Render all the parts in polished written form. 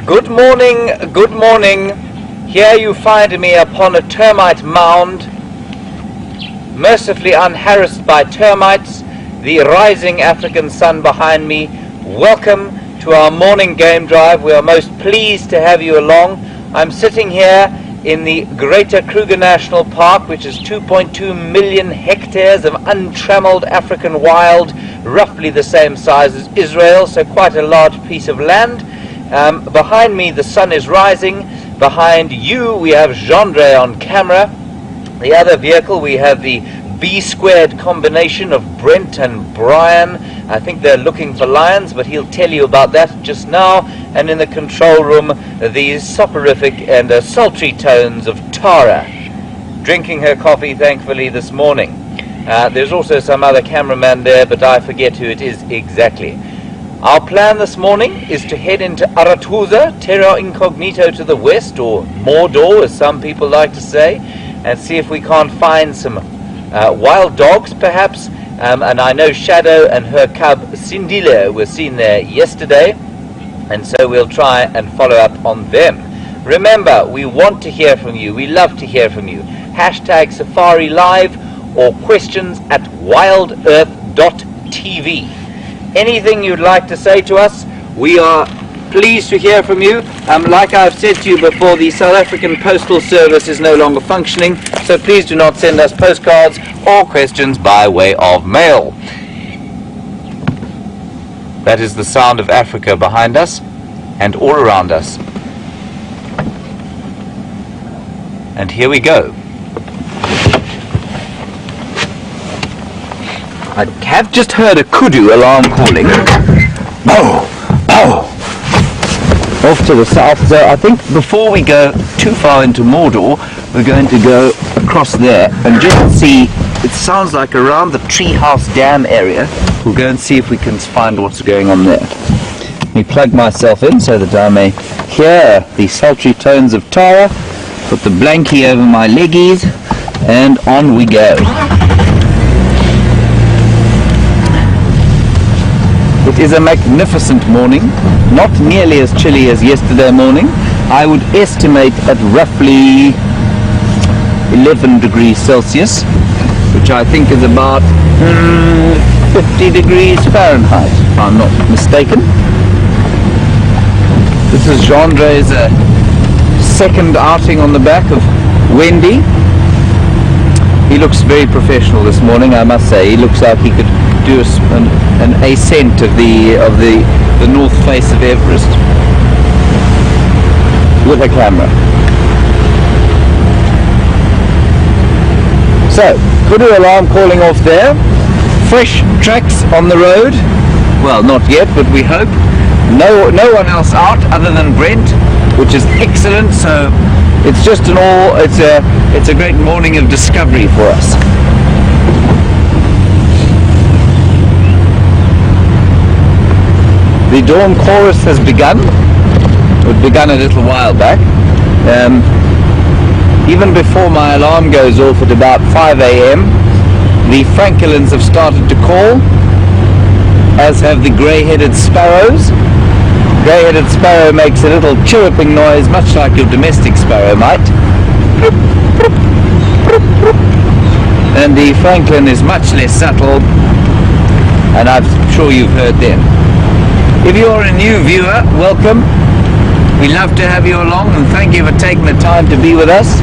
Good morning, good morning. Here you find me upon a termite mound, mercifully unharassed by termites, the rising African sun behind me. Welcome to our morning game drive. We are most pleased to have you along. I'm sitting here in the Greater Kruger National Park, which is 2.2 million hectares of untrammeled African wild, roughly the same size as Israel, so quite a large piece of land. Behind me the sun is rising. Behind you we have Gendre on camera. The other vehicle we have the B-squared combination of Brent and Brian. I think they're looking for lions, but he'll tell you about that just now. And in the control room, the soporific and sultry tones of Tara, drinking her coffee thankfully this morning. There's also some other cameraman there, but I forget who it is exactly. Our plan this morning is to head into Aratuza, terra incognito to the west, or Mordor as some people like to say, and see if we can't find some wild dogs perhaps. And I know Shadow and her cub Sindile were seen there yesterday, and so we'll try and follow up on them. Remember, we want to hear from you. We love to hear from you. Hashtag Safari Live or questions at WildEarthTV. Anything you'd like to say to us, we are pleased to hear from you. Like I've said to you before, the South African Postal Service is no longer functioning, so please do not send us postcards or questions by way of mail. That is the sound of Africa behind us and all around us. And here we go. I have just heard a kudu alarm calling. Oh, oh. Off to the south. So I think before we go too far into Mordor, we're going to go across there and just see. It sounds like around the Treehouse Dam area. We'll go and see if we can find what's going on there. Let me plug myself in so that I may hear the sultry tones of Tara. Put the blankie over my leggies, and on we go. It is a magnificent morning, not nearly as chilly as yesterday morning. I would estimate at roughly 11 degrees Celsius, which I think is about 50 degrees Fahrenheit, if I'm not mistaken. This is Gendre's second outing on the back of Wendy. He looks very professional this morning, I must say. He looks like he could do an ascent of the north face of Everest with a camera. So, kudu alarm calling off there. Fresh tracks on the road. Well, not yet, but we hope. No one else out other than Brent, which is excellent. So it's just it's a great morning of discovery for us. The dawn chorus has begun. It began a little while back. Even before my alarm goes off at about 5 a.m, the francolins have started to call, as have the grey-headed sparrows. Grey-headed sparrow makes a little chirruping noise, much like your domestic sparrow might. And the francolin is much less subtle, and I'm sure you've heard them. If you're a new viewer, welcome. We love to have you along, and thank you for taking the time to be with us.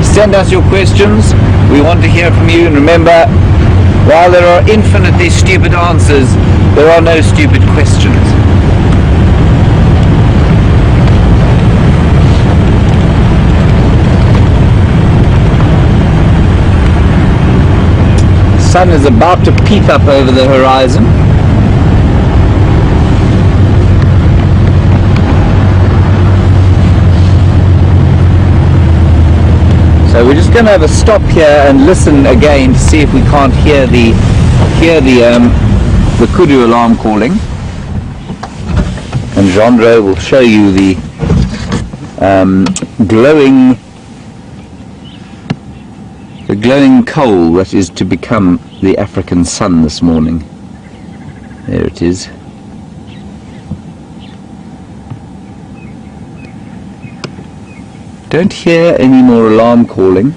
Send us your questions. We want to hear from you, and remember, while there are infinitely stupid answers, there are no stupid questions. The sun is about to peep up over the horizon. So we're just going to have a stop here and listen again to see if we can't hear the kudu alarm calling. And Gendre will show you the glowing coal that is to become the African sun this morning. There it is. Don't hear any more alarm calling.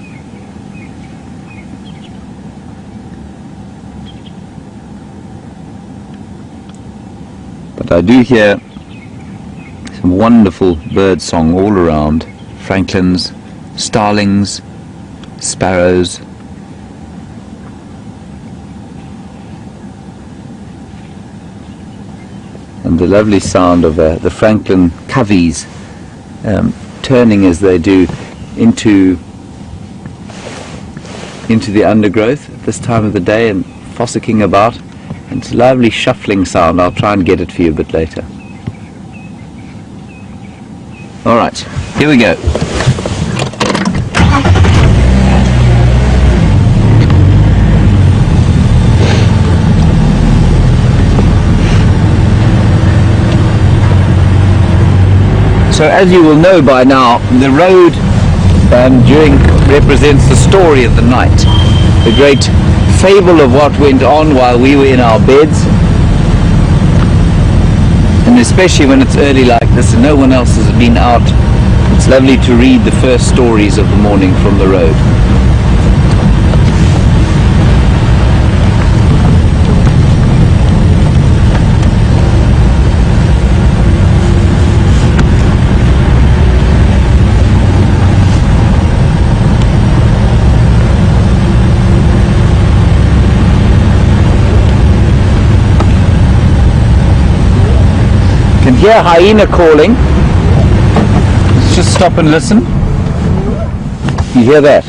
But I do hear some wonderful bird song all around. Franklins, starlings, sparrows. And the lovely sound of the Franklin coveys turning as they do into the undergrowth at this time of the day and fossicking about. And it's a lovely shuffling sound. I'll try and get it for you a bit later. Alright, here we go. So as you will know by now, the road represents the story of the night, the great fable of what went on while we were in our beds, and especially when it's early like this and no one else has been out, it's lovely to read the first stories of the morning from the road. Can hear hyena calling. Let's just stop and listen. You hear that?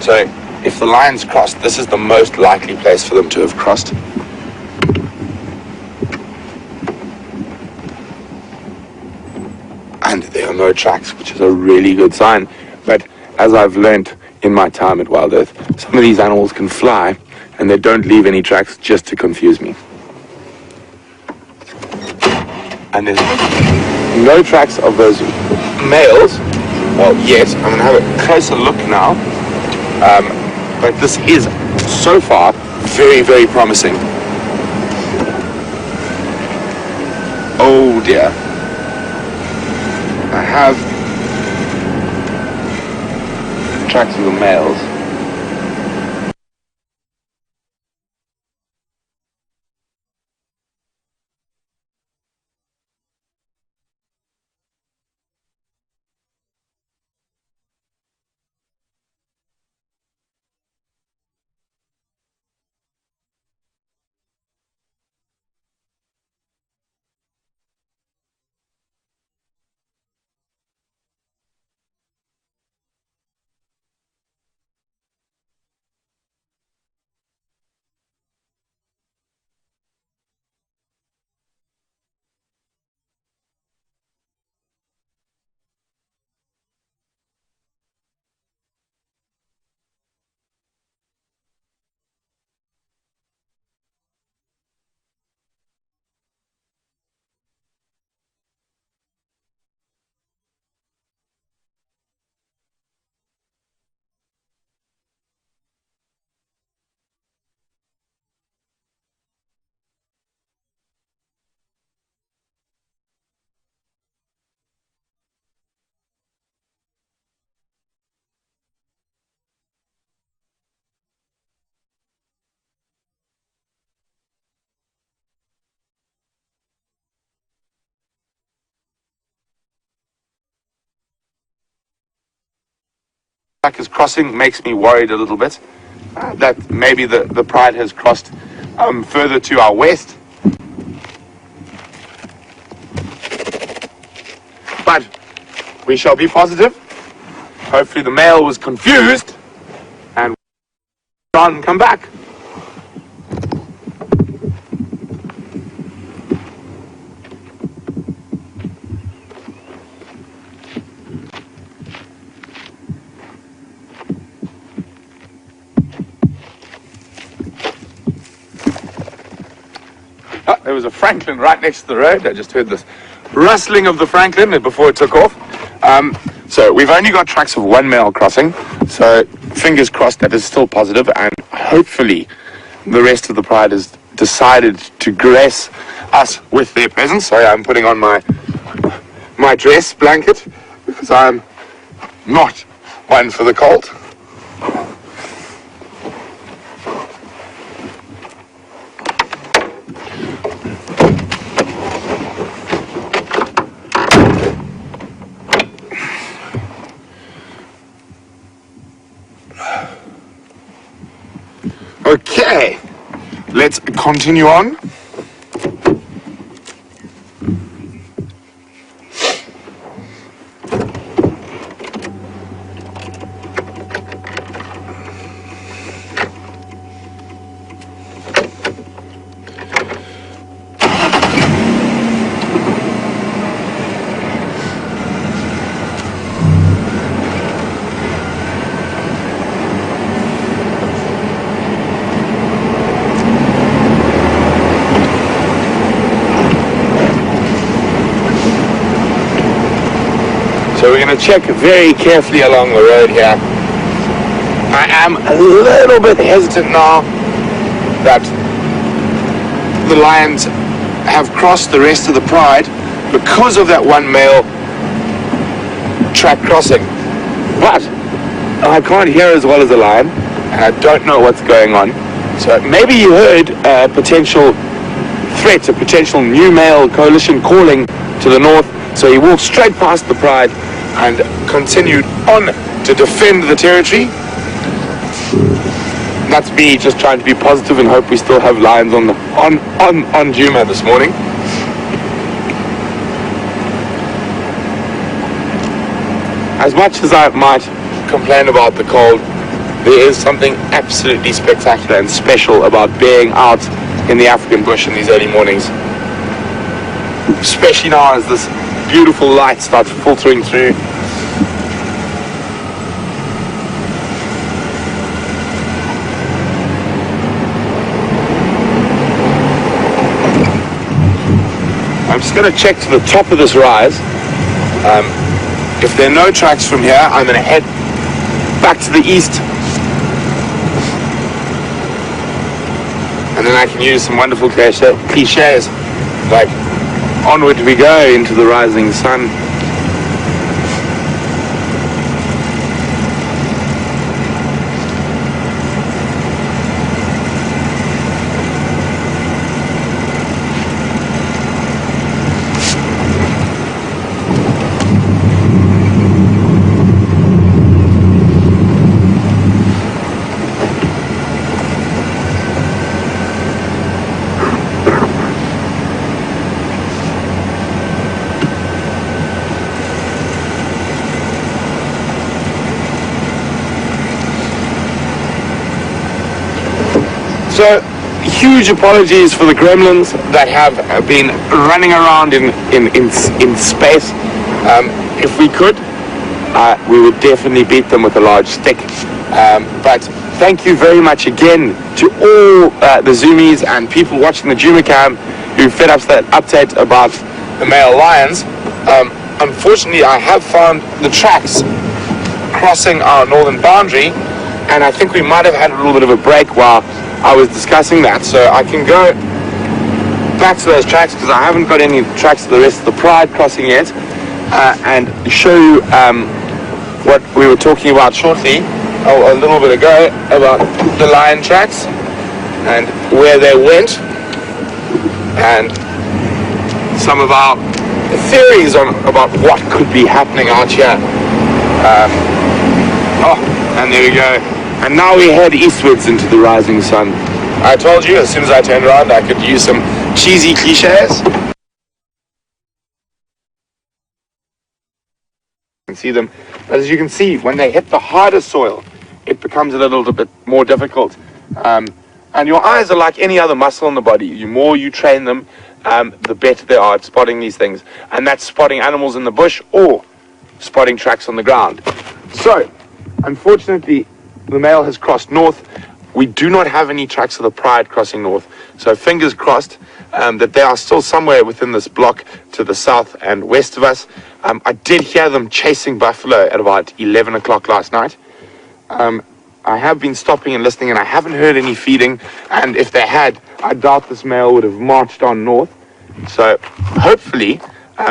So if the lions crossed, this is the most likely place for them to have crossed. And there are no tracks, which is a really good sign. But as I've learnt in my time at Wild Earth, some of these animals can fly and they don't leave any tracks just to confuse me. And there's no tracks of those males. Well, yes, I'm going to have a closer look now. But this is, so far, very, very promising. Oh dear. I have tracks of the males. Is crossing makes me worried a little bit that maybe the pride has crossed further to our west. But we shall be positive. Hopefully the male was confused and come back. There was a Franklin right next to the road. I just heard this rustling of the Franklin before it took off. So we've only got tracks of one male crossing, so fingers crossed that is still positive, and hopefully the rest of the pride has decided to grace us with their presence. Sorry, I'm putting on my dress blanket because I'm not one for the cold. Okay, let's continue on. So we're going to check very carefully along the road here. I am a little bit hesitant now that the lions have crossed the rest of the pride because of that one male track crossing. But I can't hear as well as a lion, and I don't know what's going on. So maybe you heard a potential threat, a potential new male coalition calling to the north. So he walked straight past the pride and continued on to defend the territory. That's me just trying to be positive and hope we still have lions on Djuma this morning. As much as I might complain about the cold, there is something absolutely spectacular and special about being out in the African bush in these early mornings. Especially now as this beautiful light starts filtering through. I'm just going to check to the top of this rise. If there are no tracks from here, I'm going to head back to the east. And then I can use some wonderful cliches like onward we go into the rising sun. So, huge apologies for the gremlins that have been running around in space. If we could, we would definitely beat them with a large stick. But thank you very much again to all the Zoomies and people watching the Djuma cam who fed us that update about the male lions. Unfortunately, I have found the tracks crossing our northern boundary, and I think we might have had a little bit of a break while I was discussing that, so I can go back to those tracks because I haven't got any tracks to the rest of the Pride crossing yet, and show you what we were talking about shortly, a little bit ago, about the lion tracks and where they went, and some of our theories about what could be happening out here. And there we go. And now we head eastwards into the rising sun. I told you, as soon as I turned around, I could use some cheesy cliches. You can see them. But as you can see, when they hit the harder soil, it becomes a little bit more difficult. And your eyes are like any other muscle in the body. The more you train them, the better they are at spotting these things. And that's spotting animals in the bush or spotting tracks on the ground. So, unfortunately, the male has crossed north. We do not have any tracks of the Pride crossing north. So fingers crossed that they are still somewhere within this block to the south and west of us. I did hear them chasing buffalo at about 11 o'clock last night. I have been stopping and listening, and I haven't heard any feeding. And if they had, I doubt this male would have marched on north. So hopefully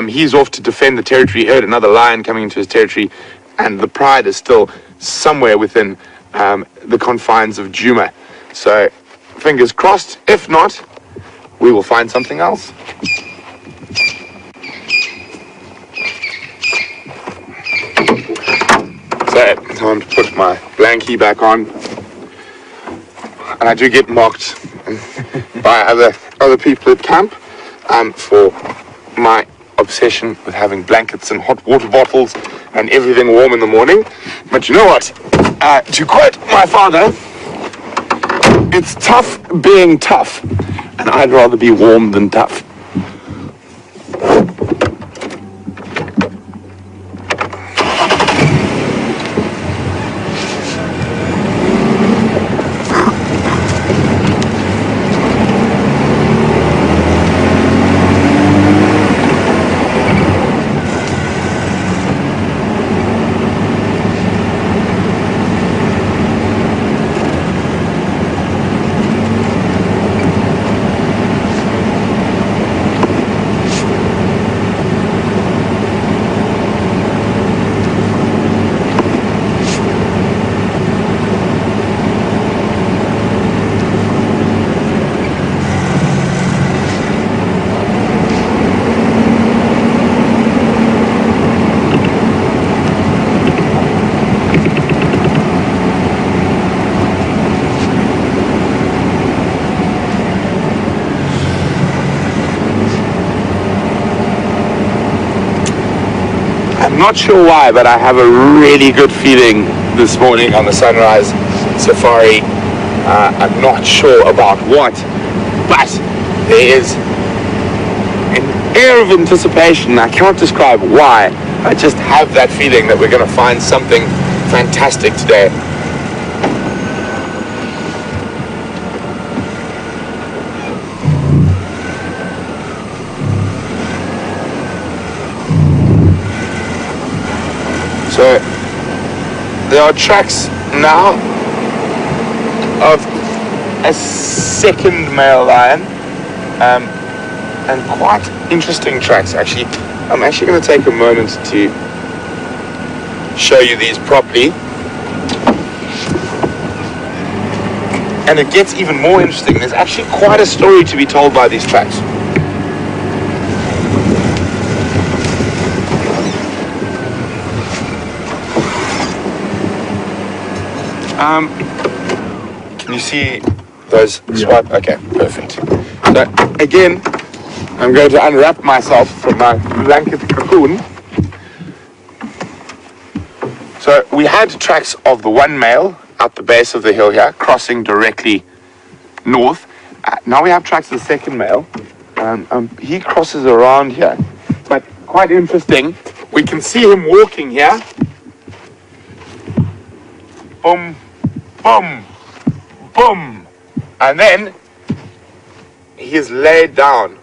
he's off to defend the territory. He heard another lion coming into his territory, and the Pride is still somewhere within the confines of Djuma. So fingers crossed. If not, we will find something else. So time to put my blankie back on, and I do get mocked by other people at camp for my obsession with having blankets and hot water bottles and everything warm in the morning. But you know what? To quote my father, it's tough being tough, and I'd rather be warm than tough. Not sure why, but I have a really good feeling this morning on the sunrise. safari. I'm not sure about what, but there is an air of anticipation. I can't describe why. I just have that feeling that we're going to find something fantastic today. So there are tracks now of a second male lion, and quite interesting tracks actually. I'm actually going to take a moment to show you these properly, and it gets even more interesting. There's actually quite a story to be told by these tracks. Can you see those swipe? Okay, perfect. So again, I'm going to unwrap myself from my blanket cocoon. So we had tracks of the one male at the base of the hill here, crossing directly north. Now we have tracks of the second male. He crosses around here, but quite interesting. We can see him walking here. Boom, boom, boom, and then he is laid down.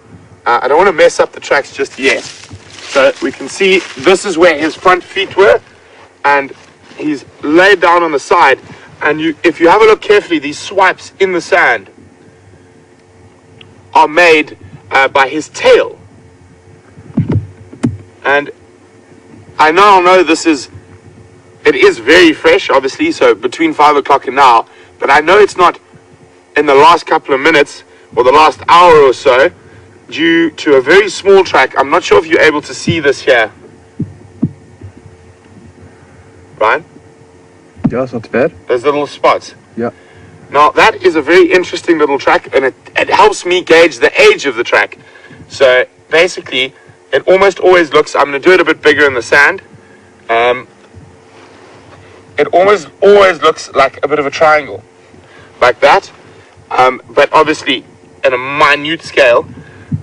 I don't want to mess up the tracks just yet. So we can see this is where his front feet were, and he's laid down on the side. And if you have a look carefully, these swipes in the sand are made by his tail. And I now know it is very fresh, obviously, so between 5 o'clock and now, but I know it's not in the last couple of minutes or the last hour or so, due to a very small track. I'm not sure if you're able to see this here. Brian? Yeah, it's not too bad. Those little spots. Yeah. Now, that is a very interesting little track, and it helps me gauge the age of the track. So, basically, it almost always looks, I'm going to do it a bit bigger in the sand. It almost always looks like a bit of a triangle, like that, but obviously at a minute scale.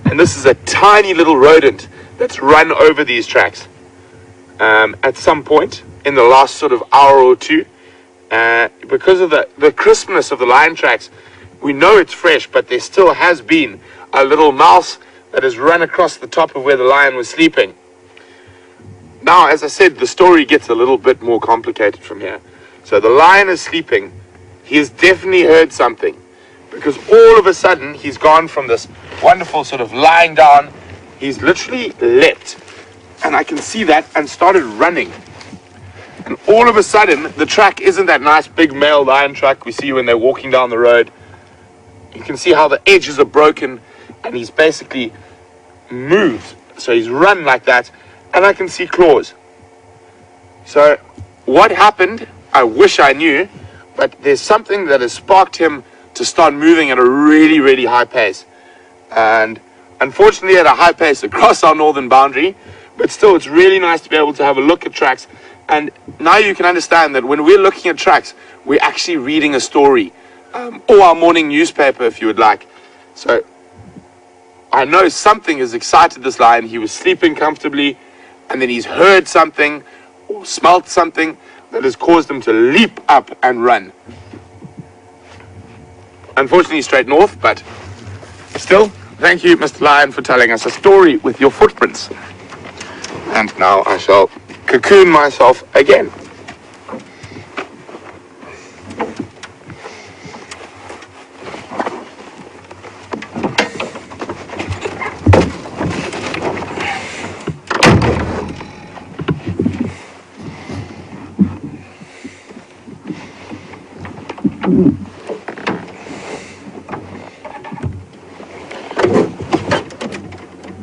And this is a tiny little rodent that's run over these tracks at some point in the last sort of hour or two. Because of the crispness of the lion tracks, we know it's fresh, but there still has been a little mouse that has run across the top of where the lion was sleeping. Now, as I said, the story gets a little bit more complicated from here. So the lion is sleeping. He has definitely heard something, because all of a sudden he's gone from this wonderful sort of lying down. He's literally leapt, and I can see that, and started running. And all of a sudden, the track isn't that nice big male lion track we see when they're walking down the road. You can see how the edges are broken, and he's basically moved. So he's run like that. And I can see claws. So what happened, I wish I knew, but there's something that has sparked him to start moving at a really, really high pace. And unfortunately at a high pace across our northern boundary, but still it's really nice to be able to have a look at tracks. And now you can understand that when we're looking at tracks, we're actually reading a story, or our morning newspaper if you would like. So I know something has excited this lion. He was sleeping comfortably, and then he's heard something or smelt something that has caused him to leap up and run. Unfortunately straight north, but still, thank you, Mr. Lion, for telling us a story with your footprints. And now I shall cocoon myself again.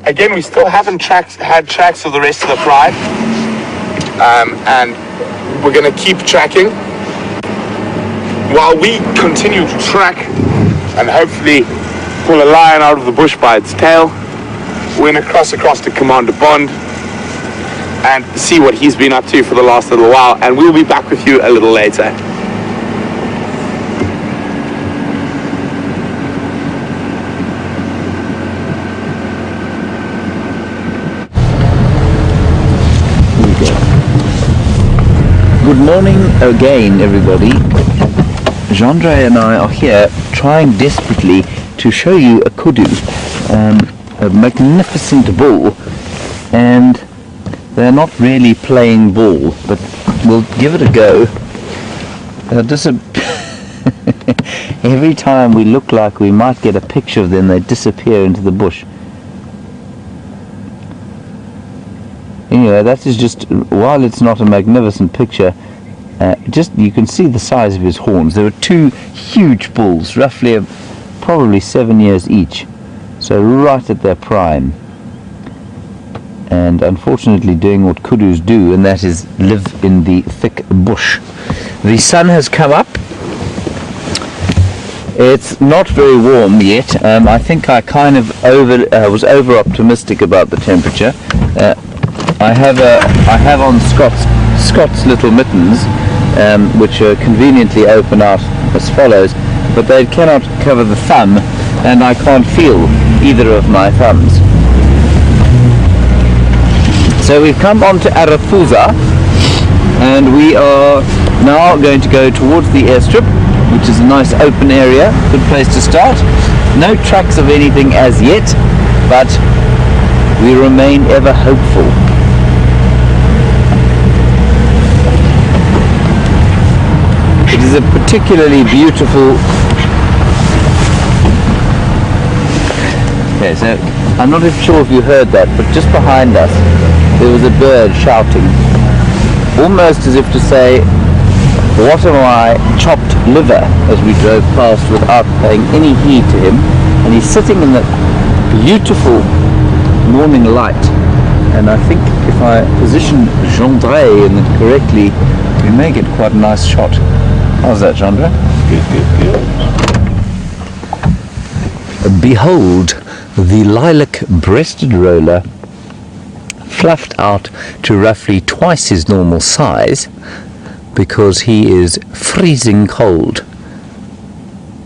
Again, we still haven't had tracks of the rest of the pride, and we're going to keep tracking while we continue to track and hopefully pull a lion out of the bush by its tail. We're going to cross across to Commander Bond and see what he's been up to for the last little while, and we'll be back with you a little later. morning again, everybody. Jandre and I are here trying desperately to show you a kudu, a magnificent bull, and they're not really playing ball, but we'll give it a go. Every time we look like we might get a picture of them, they disappear into the bush. Anyway, that is just, while it's not a magnificent picture, just you can see the size of his horns. There are two huge bulls, roughly probably 7 years each, so right at their prime, and unfortunately doing what kudus do, and that is live in the thick bush. The sun has come up. It's not very warm yet. I think I kind of was over optimistic about the temperature. I have on Scott's little mittens, which are conveniently open out as follows, but they cannot cover the thumb, and I can't feel either of my thumbs. So we've come on to Arafusa, and we are now going to go towards the airstrip, which is a nice open area, good place to start. No tracks of anything as yet, but we remain ever hopeful. It is a particularly beautiful... Okay, so I'm not even sure if you heard that, but just behind us there was a bird shouting, almost as if to say, what am I, chopped liver, as we drove past without paying any heed to him. And he's sitting in the beautiful morning light, and I think if I position Jandre in it correctly, we may get quite a nice shot. How's that, Jandre? Good. Behold the lilac-breasted roller, fluffed out to roughly twice his normal size, because he is freezing cold.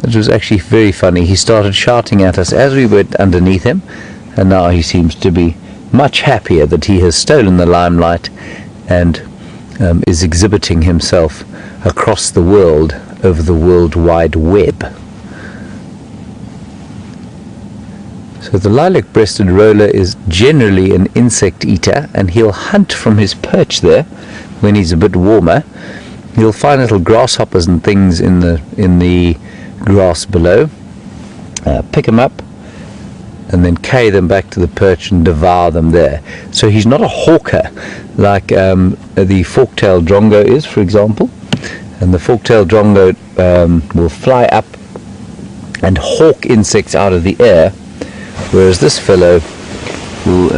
It was actually very funny. He started shouting at us as we went underneath him, and now he seems to be much happier that he has stolen the limelight and is exhibiting himself across the world over the World Wide Web. So the lilac-breasted roller is generally an insect eater, and he'll hunt from his perch there when he's a bit warmer. He'll find little grasshoppers and things in the grass below, pick them up, and then carry them back to the perch and devour them there. So he's not a hawker like the fork-tailed drongo is, for example. And the fork-tailed drongo will fly up and hawk insects out of the air, whereas this fellow will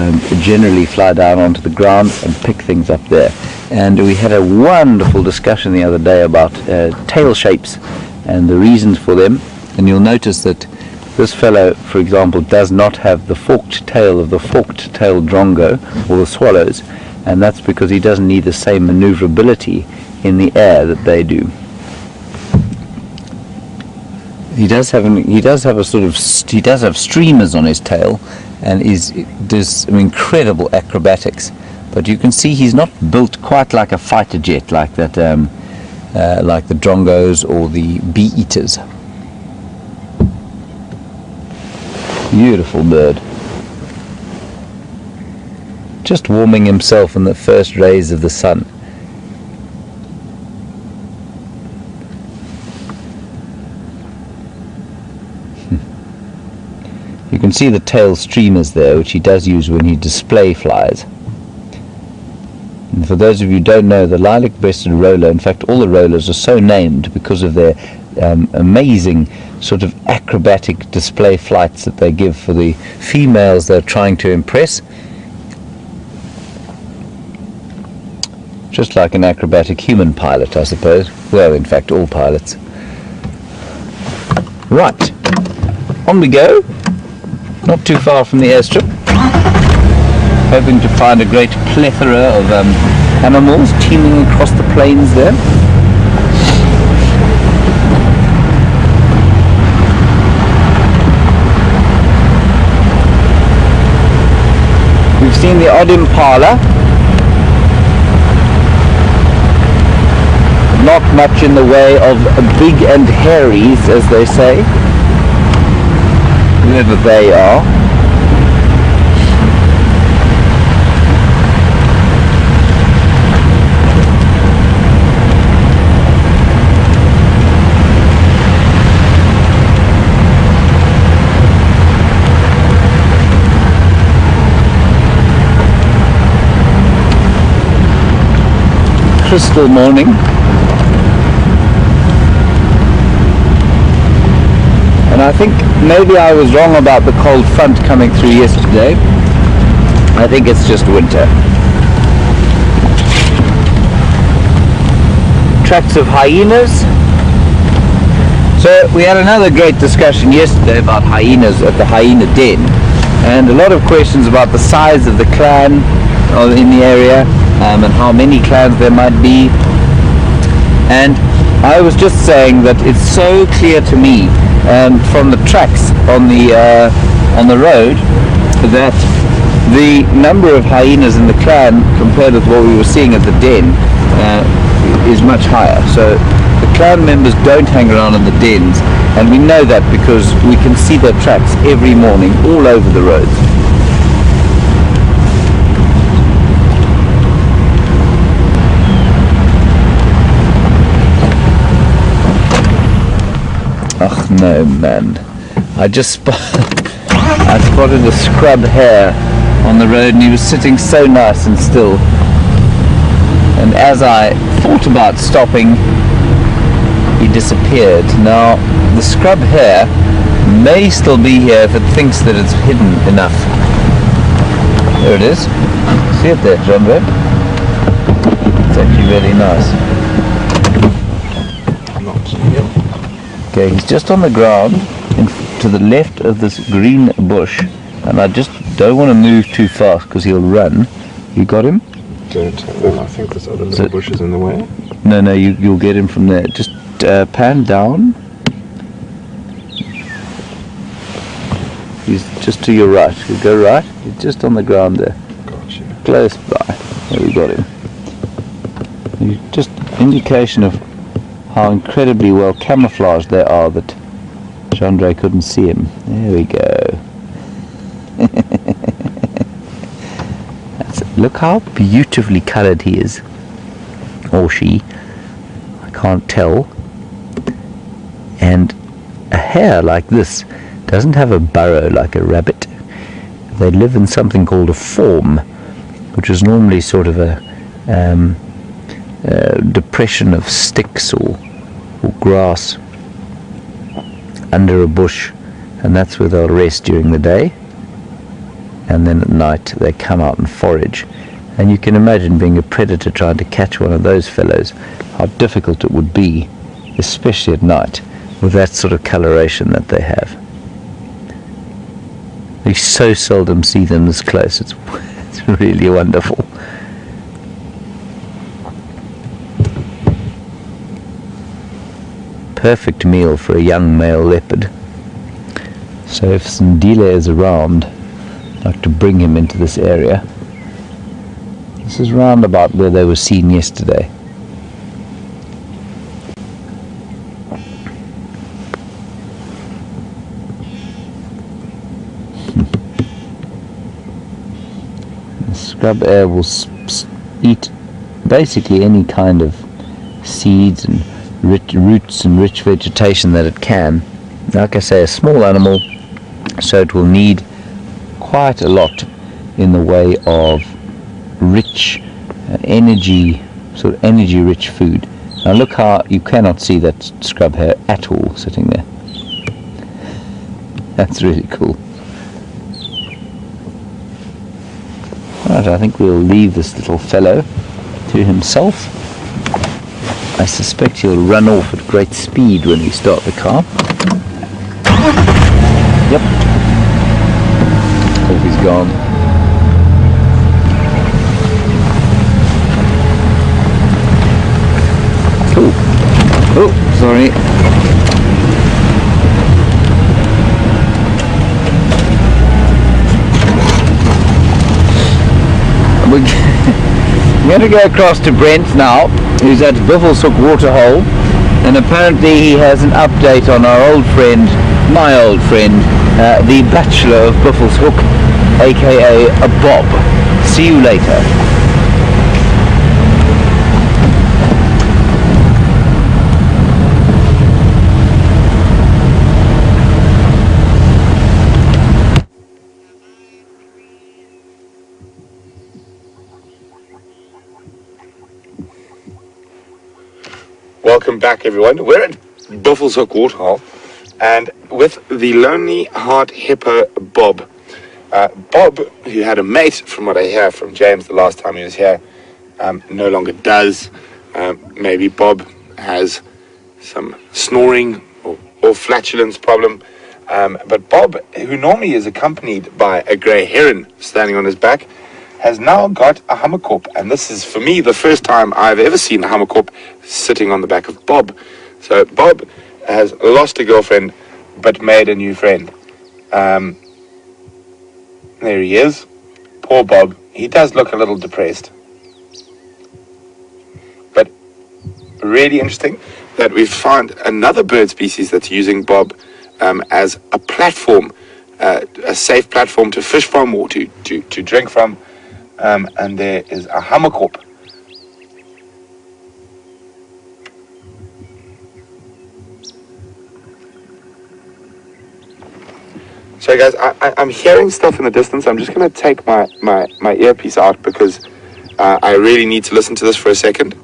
generally fly down onto the ground and pick things up there. And we had a wonderful discussion the other day about tail shapes and the reasons for them, and you'll notice that this fellow, for example, does not have the forked tail of the forked-tailed drongo or the swallows, and that's because he doesn't need the same maneuverability in the air that they do. He does have streamers on his tail, and does some incredible acrobatics. But you can see he's not built quite like a fighter jet, like that, like the drongos or the bee eaters. Beautiful bird. Just warming himself in the first rays of the sun. You can see the tail streamers there, which he does use when he display flies. And for those of you who don't know, the lilac-breasted roller, in fact all the rollers are so named because of their amazing sort of acrobatic display flights that they give for the females they're trying to impress. Just like an acrobatic human pilot, I suppose. Well, in fact, all pilots. Right, on we go. Not too far from the airstrip. Hoping to find a great plethora of animals teeming across the plains there. We've seen the odd impala. not much in the way of big and hairies, as they say, whoever they are. Crystal morning, and I think maybe I was wrong about the cold front coming through yesterday. I think it's just winter. Tracks of hyenas. So we had another great discussion yesterday about hyenas at the hyena den, and a lot of questions about the size of the clan in the area, and how many clans there might be. And I was just saying that it's so clear to me from the tracks on the road that the number of hyenas in the clan compared with what we were seeing at the den is much higher. So the clan members don't hang around in the dens, and we know that because we can see their tracks every morning all over the roads. Ugh, no, man. I spotted a scrub hare on the road, and he was sitting so nice and still. And as I thought about stopping, he disappeared. Now, the scrub hare may still be here if it thinks that it's hidden enough. There it is. See it there, John? It's actually really nice. Okay, he's just on the ground to the left of this green bush, and I just don't want to move too fast because he'll run. You got him? Don't. I think this other little bush is in the way. No, you'll get him from there. Just pan down. He's just to your right. You go right. He's just on the ground there. Gotcha. Close by. There we got him. Just indication of how incredibly well camouflaged they are that Chandra couldn't see him. There we go. Look how beautifully coloured he is. Or she. I can't tell. And a hare like this doesn't have a burrow like a rabbit. They live in something called a form, which is normally sort of a depression of sticks or grass under a bush, and that's where they'll rest during the day, and then at night they come out and forage. And you can imagine being a predator trying to catch one of those fellows, how difficult it would be, especially at night with that sort of coloration that they have. You so seldom see them this close. It's really wonderful. Perfect meal for a young male leopard. So if Sindile is around, I'd like to bring him into this area. This is round about where they were seen yesterday. The scrub hare will eat basically any kind of seeds and roots and rich vegetation that it can. Like I say, a small animal, so it will need quite a lot in the way of rich energy rich food. Now look how you cannot see that scrub hare at all sitting there. That's really cool. Right, I think we'll leave this little fellow to himself. I suspect he'll run off at great speed when we start the car. Yep. Hope he's gone. Oh, sorry. I'm going to go across to Brent now, who's at Buffelshoek Waterhole, and apparently he has an update on our old friend, my old friend, the Bachelor of Buffelshoek, aka Bob. See you later. Welcome back, everyone. We're at Buffelshoek Waterhole, and with the lonely heart hippo Bob. Bob, who had a mate, from what I hear from James the last time he was here, no longer does. Maybe Bob has some snoring or flatulence problem. But Bob, who normally is accompanied by a grey heron standing on his back, has now got a hammerkop, and this is, for me, the first time I've ever seen a hammerkop sitting on the back of Bob. So Bob has lost a girlfriend, but made a new friend. There he is. Poor Bob. He does look a little depressed. But really interesting that we've found another bird species that's using Bob as a platform, a safe platform to fish from or to drink from. And there is a hammerkop. So guys, I'm hearing stuff in the distance. I'm just going to take my earpiece out because I really need to listen to this for a second.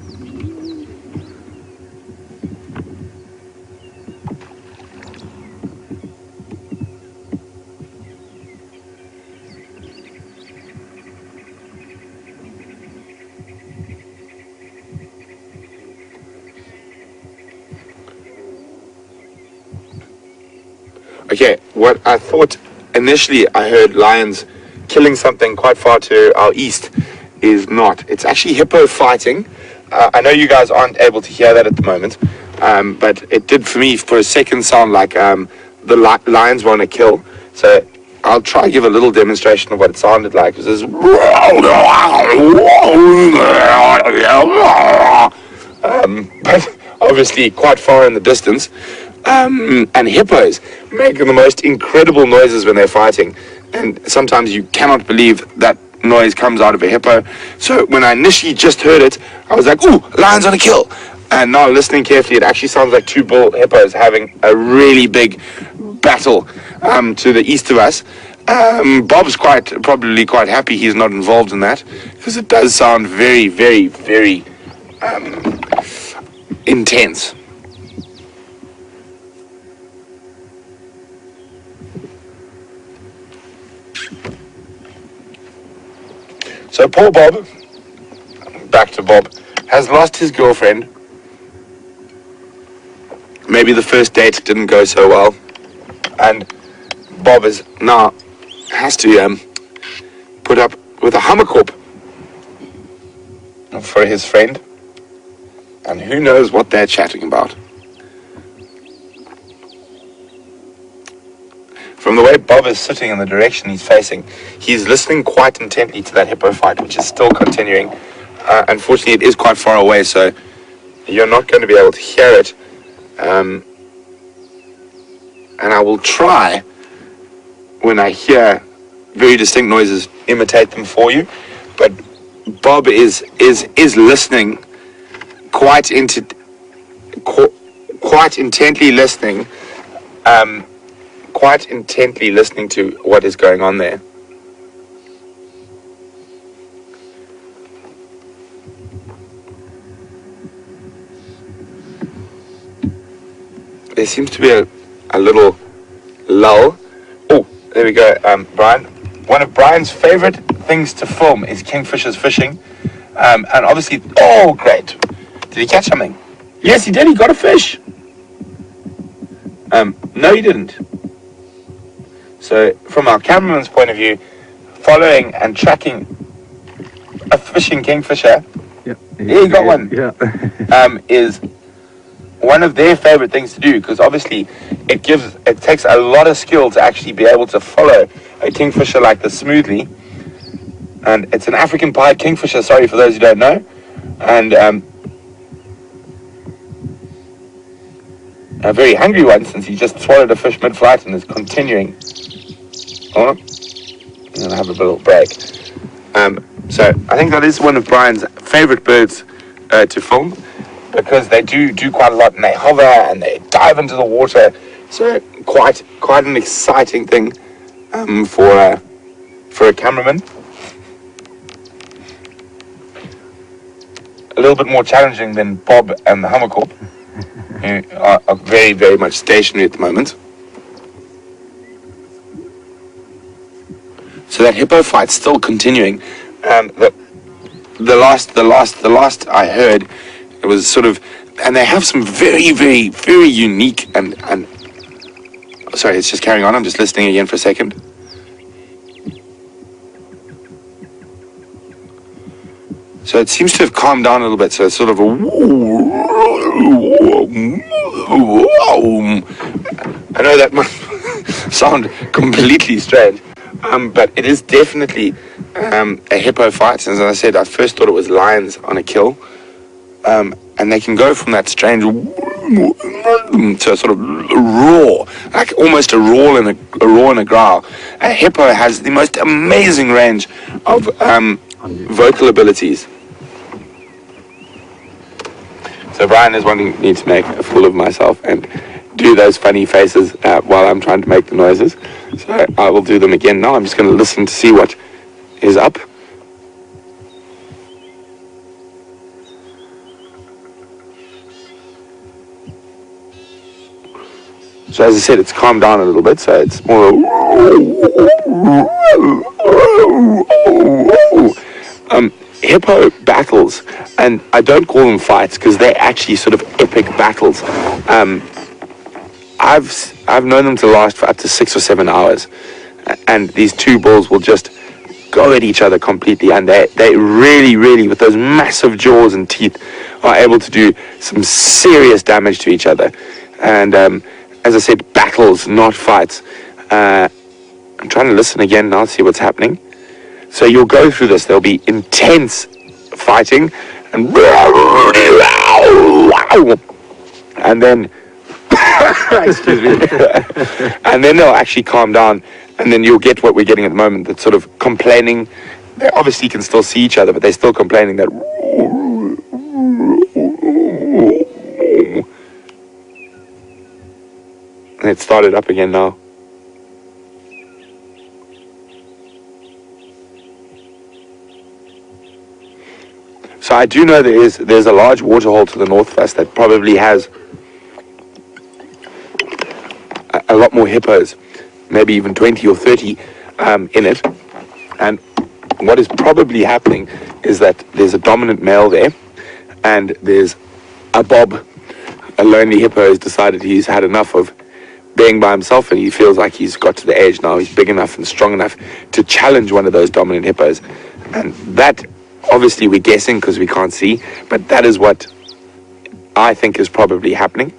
Okay, what I thought initially I heard lions killing something quite far to our east is not. It's actually hippo fighting. I know you guys aren't able to hear that at the moment, but it did for me for a second sound like the lions want to kill. So I'll try to give a little demonstration of what it sounded like. It was but obviously quite far in the distance. And hippos make the most incredible noises when they're fighting, and sometimes you cannot believe that noise comes out of a hippo. So when I initially just heard it, I was like, ooh, lions on a kill. And now listening carefully, it actually sounds like two bull hippos having a really big battle to the east of us. Bob's probably quite happy he's not involved in that, because it does sound very, very, very intense. So poor Bob, back to Bob, has lost his girlfriend. Maybe the first date didn't go so well, and Bob is now has to put up with a hammerkop for his friend, and who knows what they're chatting about. From the way Bob is sitting in the direction he's facing, he's listening quite intently to that hippo fight, which is still continuing. Unfortunately, it is quite far away, so you're not going to be able to hear it. And I will try, when I hear very distinct noises, imitate them for you. But Bob is listening quite intently listening. Quite intently listening to what is going on there. There seems to be a little lull. Oh, there we go, Brian. One of Brian's favorite things to film is kingfishers fishing. And obviously, oh, great. Did he catch something? Yes, he did. He got a fish. No, he didn't. So, from our cameraman's point of view, following and tracking a fishing kingfisher, yeah, he got one, is one of their favorite things to do, because obviously it takes a lot of skill to actually be able to follow a kingfisher like this smoothly. And it's an African pied kingfisher, sorry for those who don't know. And a very hungry one, since he just swallowed a fish mid-flight and is continuing. Oh, I'm going to have a little break. So I think that is one of Brian's favorite birds to film, because they do quite a lot, and they hover and they dive into the water. So quite an exciting thing for a cameraman. A little bit more challenging than Bob and the Hummerkorp, who are very, very much stationary at the moment. So that hippo fight's still continuing. The last I heard, it was sort of, and they have some very, very, very unique and sorry, it's just carrying on. I'm just listening again for a second. So it seems to have calmed down a little bit. So it's sort of a, I know that might sound completely strange, but it is definitely a hippo fight. As I said, I first thought it was lions on a kill, and they can go from that strange to a sort of roar, like almost a roar and a growl. A hippo has the most amazing range of vocal abilities. So Brian is wanting me to make a fool of myself and do those funny faces while I'm trying to make the noises. So I will do them again now. I'm just going to listen to see what is up. So as I said, it's calmed down a little bit, so it's more hippo battles, and I don't call them fights because they're actually sort of epic battles. I've known them to last for up to 6 or 7 hours, and these two bulls will just go at each other completely, and they really, with those massive jaws and teeth, are able to do some serious damage to each other. And as I said, battles, not fights. I'm trying to listen again now, see what's happening. So you'll go through this. There'll be intense fighting, and then excuse me, and then they'll actually calm down, and then you'll get what we're getting at the moment. That sort of complaining. They obviously can still see each other, but they're still complaining that. And it started up again now. So I do know there's a large waterhole to the north of us that probably has a lot more hippos, maybe even 20 or 30 in it. And what is probably happening is that there's a dominant male there, and there's a Bob, a lonely hippo, has decided he's had enough of being by himself, and he feels like he's got to the age now. He's big enough and strong enough to challenge one of those dominant hippos. And that, obviously we're guessing because we can't see, but that is what I think is probably happening.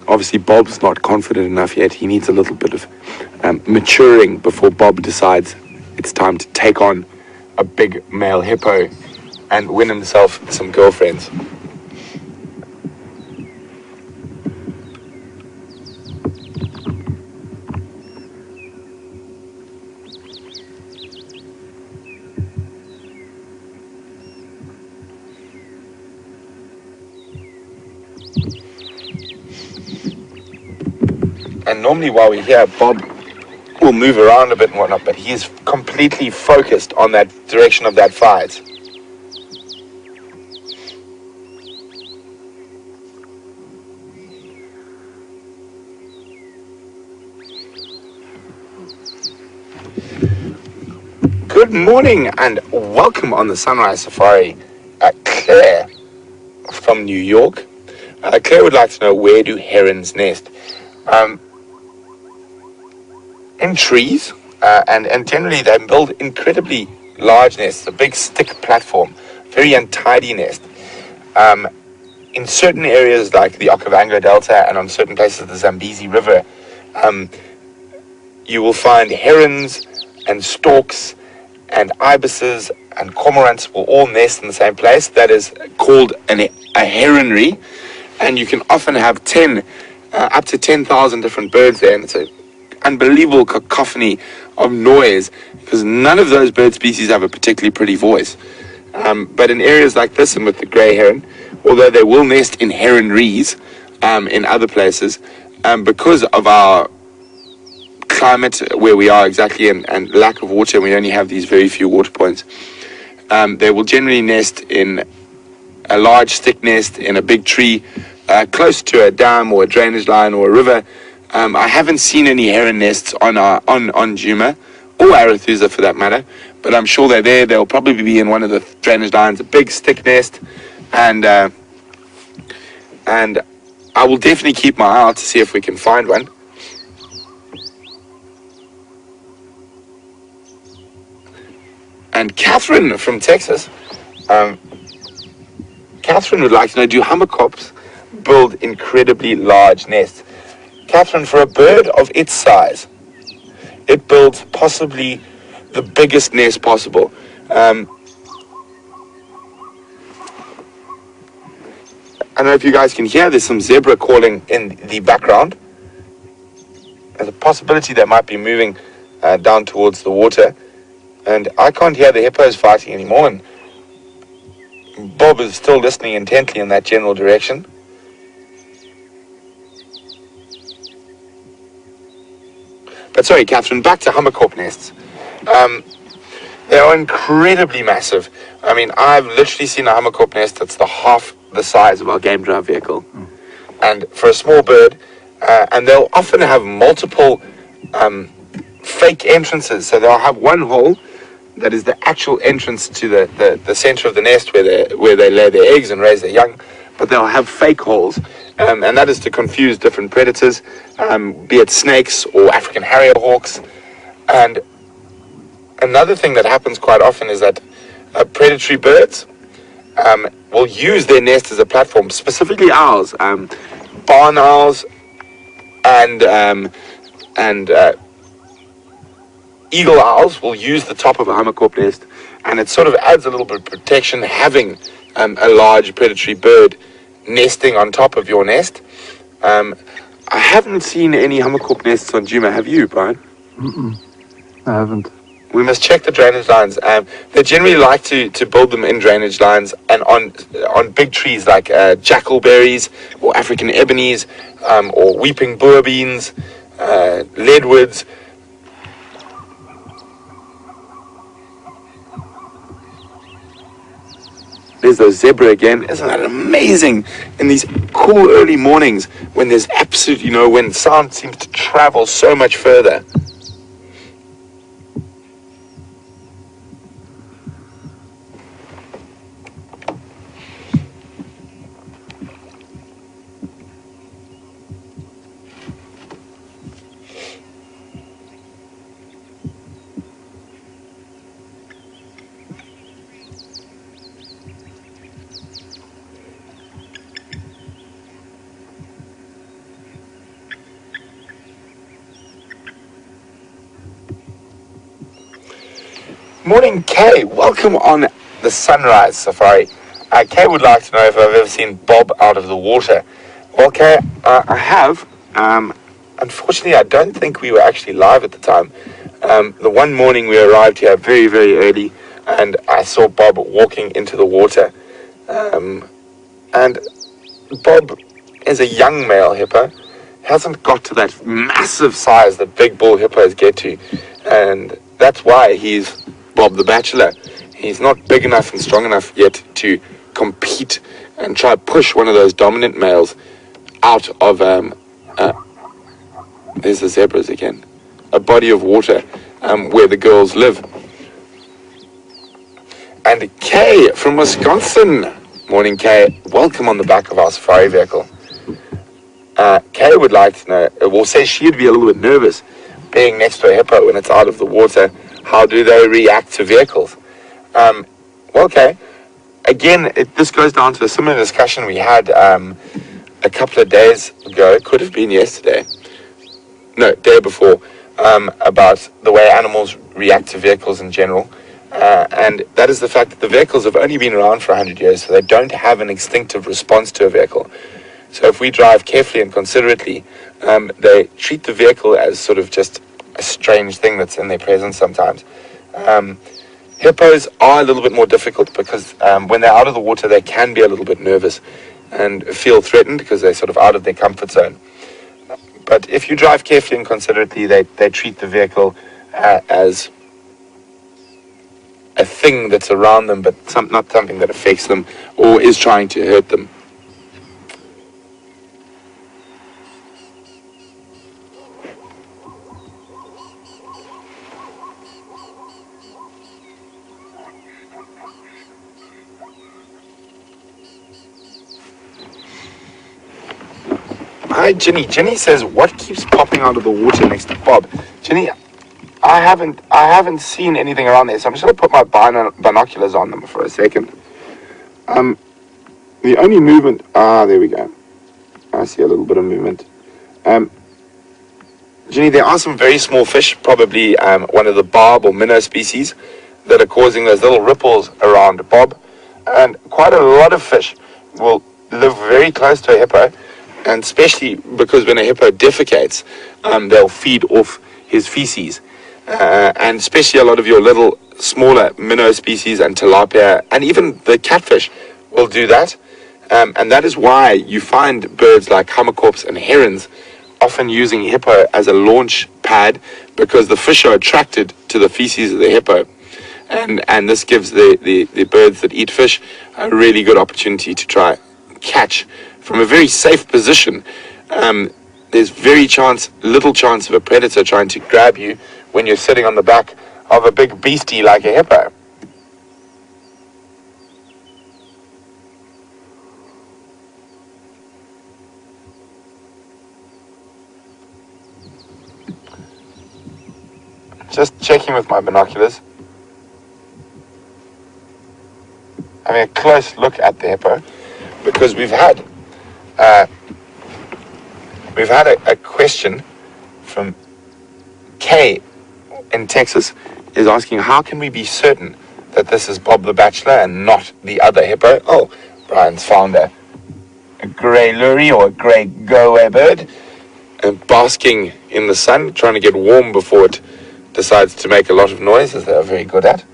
Obviously Bob's not confident enough yet. He needs a little bit of maturing before Bob decides it's time to take on a big male hippo and win himself some girlfriends. And normally while we're here, Bob will move around a bit and whatnot, but he is completely focused on that direction of that fight. Good morning and welcome on the Sunrise Safari. Claire from New York. Claire would like to know, where do herons nest? In trees, and generally they build incredibly large nests, a big stick platform, very untidy nest. In certain areas like the Okavango Delta and on certain places of the Zambezi River, you will find herons and storks and ibises and cormorants will all nest in the same place. That is called a heronry, and you can often have up to 10,000 different birds there, and it's an unbelievable cacophony of noise because none of those bird species have a particularly pretty voice. But in areas like this and with the grey heron, although they will nest in heronries in other places, because of our climate where we are exactly and lack of water, we only have these very few water points, they will generally nest in a large stick nest in a big tree close to a dam or a drainage line or a river. I haven't seen any heron nests on Djuma or Arathusa for that matter, but I'm sure they're there. They'll probably be in one of the drainage lines, a big stick nest, and I will definitely keep my eye out to see if we can find one. And Catherine from Texas, Catherine would like to know, do hummerkops build incredibly large nests? Catherine, for a bird of its size, it builds possibly the biggest nest possible. I don't know if you guys can hear, there's some zebra calling in the background. There's a possibility they might be moving down towards the water. And I can't hear the hippos fighting anymore, and Bob is still listening intently in that general direction. But sorry, Catherine, back to hummerkop nests. They are incredibly massive. I mean, I've literally seen a hummerkop nest that's half the size of our game drive vehicle. And for a small bird, and they'll often have multiple fake entrances. So they'll have one hole that is the actual entrance to the center of the nest where they lay their eggs and raise their young, but they'll have fake holes, and that is to confuse different predators, be it snakes or African harrier hawks. And another thing that happens quite often is that predatory birds will use their nest as a platform, specifically owls, barn owls, and eagle owls will use the top of a hummerkop nest, and it sort of adds a little bit of protection having a large predatory bird nesting on top of your nest. I haven't seen any hummerkop nests on Djuma. Have you, Brian? I haven't. We must check the drainage lines. They generally like to build them in drainage lines and on big trees like jackalberries or African ebonies or weeping boer beans, leadwoods. There's those zebra again. Isn't that amazing? In these cool early mornings when there's absolutely when sound seems to travel so much further. Morning, Kay. Welcome on the Sunrise Safari. Kay would like to know if I've ever seen Bob out of the water. Well, Kay, I have. Unfortunately, I don't think we were actually live at the time. The one morning we arrived here very, very early, and I saw Bob walking into the water. And Bob is a young male hippo. Hasn't got to that massive size that big bull hippos get to. And that's why he's Bob the Bachelor. He's not big enough and strong enough yet to compete and try to push one of those dominant males out of there's the zebras again, a body of water where the girls live. And Kay from Wisconsin. Morning, Kay. Welcome on the back of our safari vehicle. Kay would like to know, says she'd be a little bit nervous being next to a hippo when it's out of the water. How do they react to vehicles? Okay. Again, this goes down to a similar discussion we had a couple of days ago. It could have been yesterday. No, day before. About the way animals react to vehicles in general. And that is the fact that the vehicles have only been around for 100 years, so they don't have an instinctive response to a vehicle. So if we drive carefully and considerately, they treat the vehicle as sort of just a strange thing that's in their presence sometimes. Hippos are a little bit more difficult because when they're out of the water, they can be a little bit nervous and feel threatened because they're sort of out of their comfort zone. But if you drive carefully and considerately, they treat the vehicle as a thing that's around them, but not something that affects them or is trying to hurt them. Hi, Ginny. Ginny says, "What keeps popping out of the water next to Bob?" Ginny, I haven't seen anything around there, so I'm just going to put my binoculars on them for a second. The only movement, there we go. I see a little bit of movement. Ginny, there are some very small fish, probably one of the barb or minnow species, that are causing those little ripples around Bob. And quite a lot of fish will live very close to a hippo, and especially because when a hippo defecates, they'll feed off his feces. And especially a lot of your little smaller minnow species and tilapia and even the catfish will do that. And that is why you find birds like hummerkorps and herons often using hippo as a launch pad, because the fish are attracted to the feces of the hippo. And this gives the birds that eat fish a really good opportunity to try catch from a very safe position. There's little chance of a predator trying to grab you when you're sitting on the back of a big beastie like a hippo. Just checking with my binoculars. Having a close look at the hippo, because we've had a question from Kay in Texas, is asking, how can we be certain that this is Bob the Bachelor and not the other hippo? Oh, Brian's found a grey lurie or a grey go-away bird and basking in the sun, trying to get warm before it decides to make a lot of noise, as they're very good at.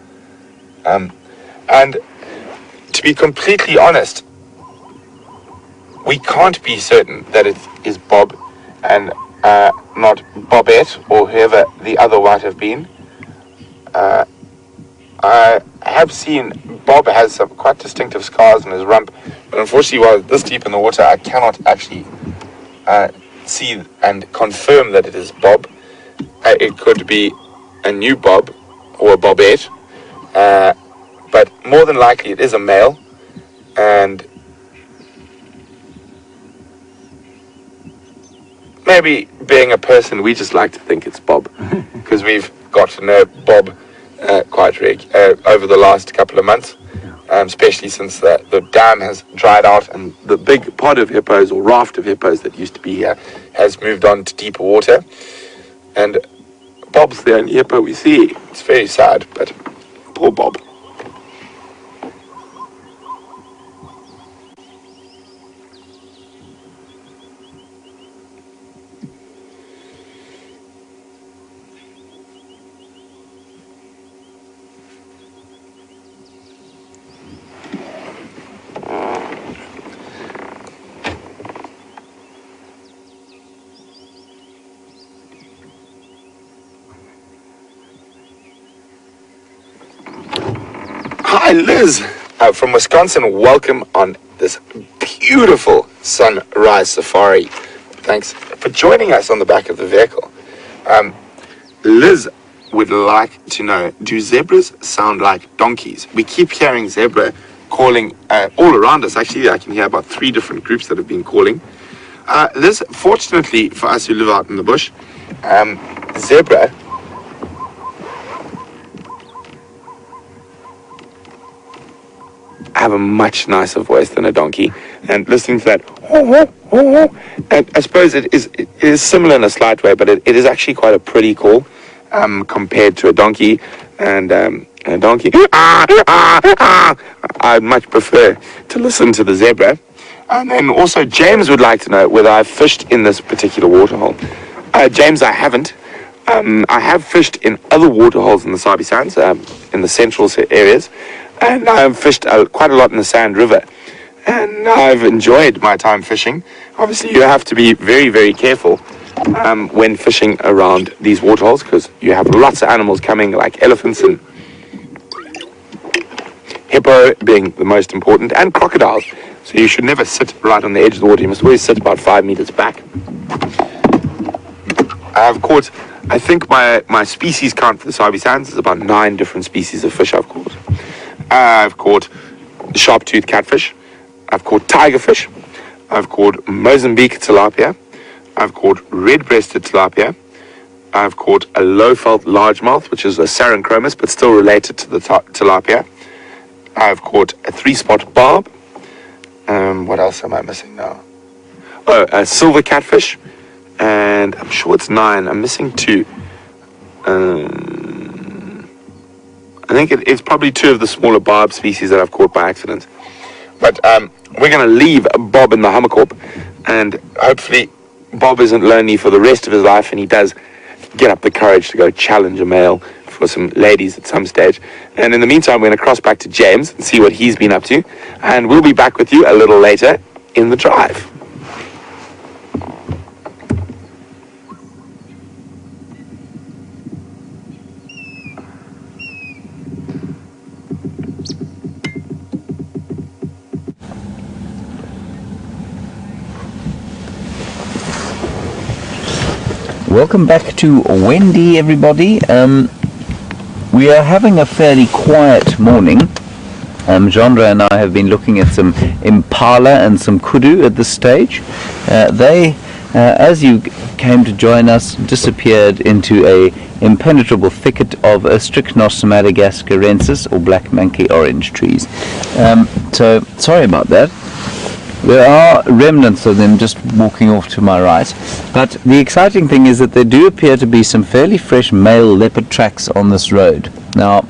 And to be completely honest, we can't be certain that it is Bob and not Bobette or whoever the other might have been. I have seen Bob has some quite distinctive scars on his rump, but unfortunately while this deep in the water I cannot actually see and confirm that it is Bob. It could be a new Bob or a Bobette, but more than likely it is a male. And maybe being a person, we just like to think it's Bob, because we've got to know Bob quite over the last couple of months, especially since the dam has dried out and the big pod of hippos or raft of hippos that used to be here has moved on to deeper water. And Bob's the only hippo we see. It's very sad, but poor Bob. Hi, Liz from Wisconsin. Welcome on this beautiful sunrise safari. Thanks for joining us on the back of the vehicle. Liz would like to know, do zebras sound like donkeys? We keep hearing zebra calling all around us. Actually, I can hear about 3 different groups that have been calling. Liz, fortunately for us who live out in the bush, zebra have a much nicer voice than a donkey, and listening to that, and I suppose it is similar in a slight way, but it is actually quite a pretty call. compared to a donkey, and a donkey, I'd much prefer to listen to the zebra. And then also James would like to know whether I've fished in this particular waterhole. James, I haven't. I have fished in other waterholes in the Sabi Sands, in the central areas, and I've fished quite a lot in the Sand River. And I've enjoyed my time fishing. Obviously, you have to be very, very careful when fishing around these waterholes, because you have lots of animals coming, like elephants and hippo being the most important, and crocodiles. So you should never sit right on the edge of the water. You must always sit about 5 meters back. I've caught, I think my species count for the Sabi Sands is about 9 different species of fish I've caught. I've caught sharp-toothed catfish. I've caught tigerfish. I've caught Mozambique tilapia. I've caught red-breasted tilapia. I've caught a low-felt largemouth, which is a Saranchromis, but still related to the tilapia. I've caught a 3-spot barb. What else am I missing now? Oh, a silver catfish. And I'm sure it's 9. I'm missing 2. I think it's probably 2 of the smaller barb species that I've caught by accident. But we're going to leave Bob in the Hummerkorp, and hopefully Bob isn't lonely for the rest of his life, and he does get up the courage to go challenge a male for some ladies at some stage. And in the meantime, we're going to cross back to James and see what he's been up to, and we'll be back with you a little later in the drive. Welcome back to Wendy, everybody. We are having a fairly quiet morning. Jandra and I have been looking at some impala and some kudu at this stage. They, as you came to join us, disappeared into a impenetrable thicket of Strychnos madagascarensis, or black monkey orange trees. So, sorry about that. There are remnants of them just walking off to my right, but the exciting thing is that there do appear to be some fairly fresh male leopard tracks on this road. Now,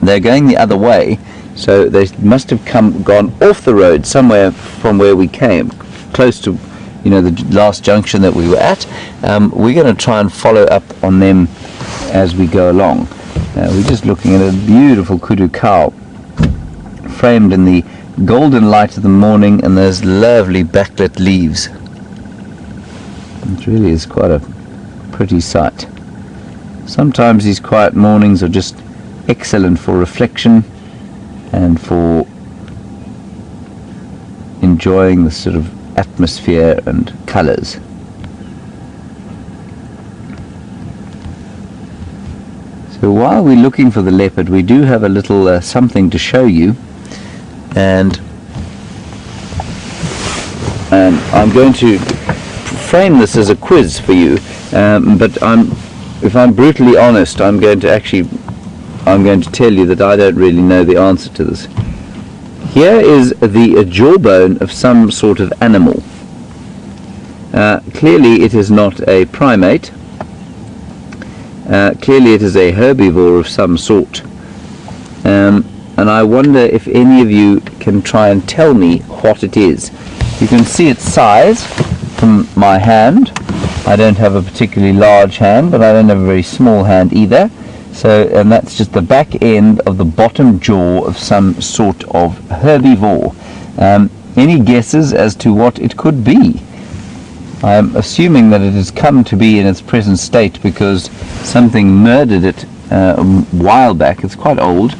they're going the other way, so they must have gone off the road somewhere from where we came, close to, the last junction that we were at. We're going to try and follow up on them as we go along. We're just looking at a beautiful kudu cow, framed in the golden light of the morning, and those lovely backlit leaves. It really is quite a pretty sight. Sometimes these quiet mornings are just excellent for reflection and for enjoying the sort of atmosphere and colours. So while we're looking for the leopard, we do have a little something to show you. And I'm going to frame this as a quiz for you, but if I'm brutally honest, I'm going to tell you that I don't really know the answer to this. Here is the jawbone of some sort of animal. Clearly it is not a primate. Clearly it is a herbivore of some sort. And I wonder if any of you can try and tell me what it is. You can see its size from my hand. I don't have a particularly large hand, but I don't have a very small hand either. So, and that's just the back end of the bottom jaw of some sort of herbivore. Any guesses as to what it could be? I'm assuming that it has come to be in its present state because something murdered it a while back. It's quite old.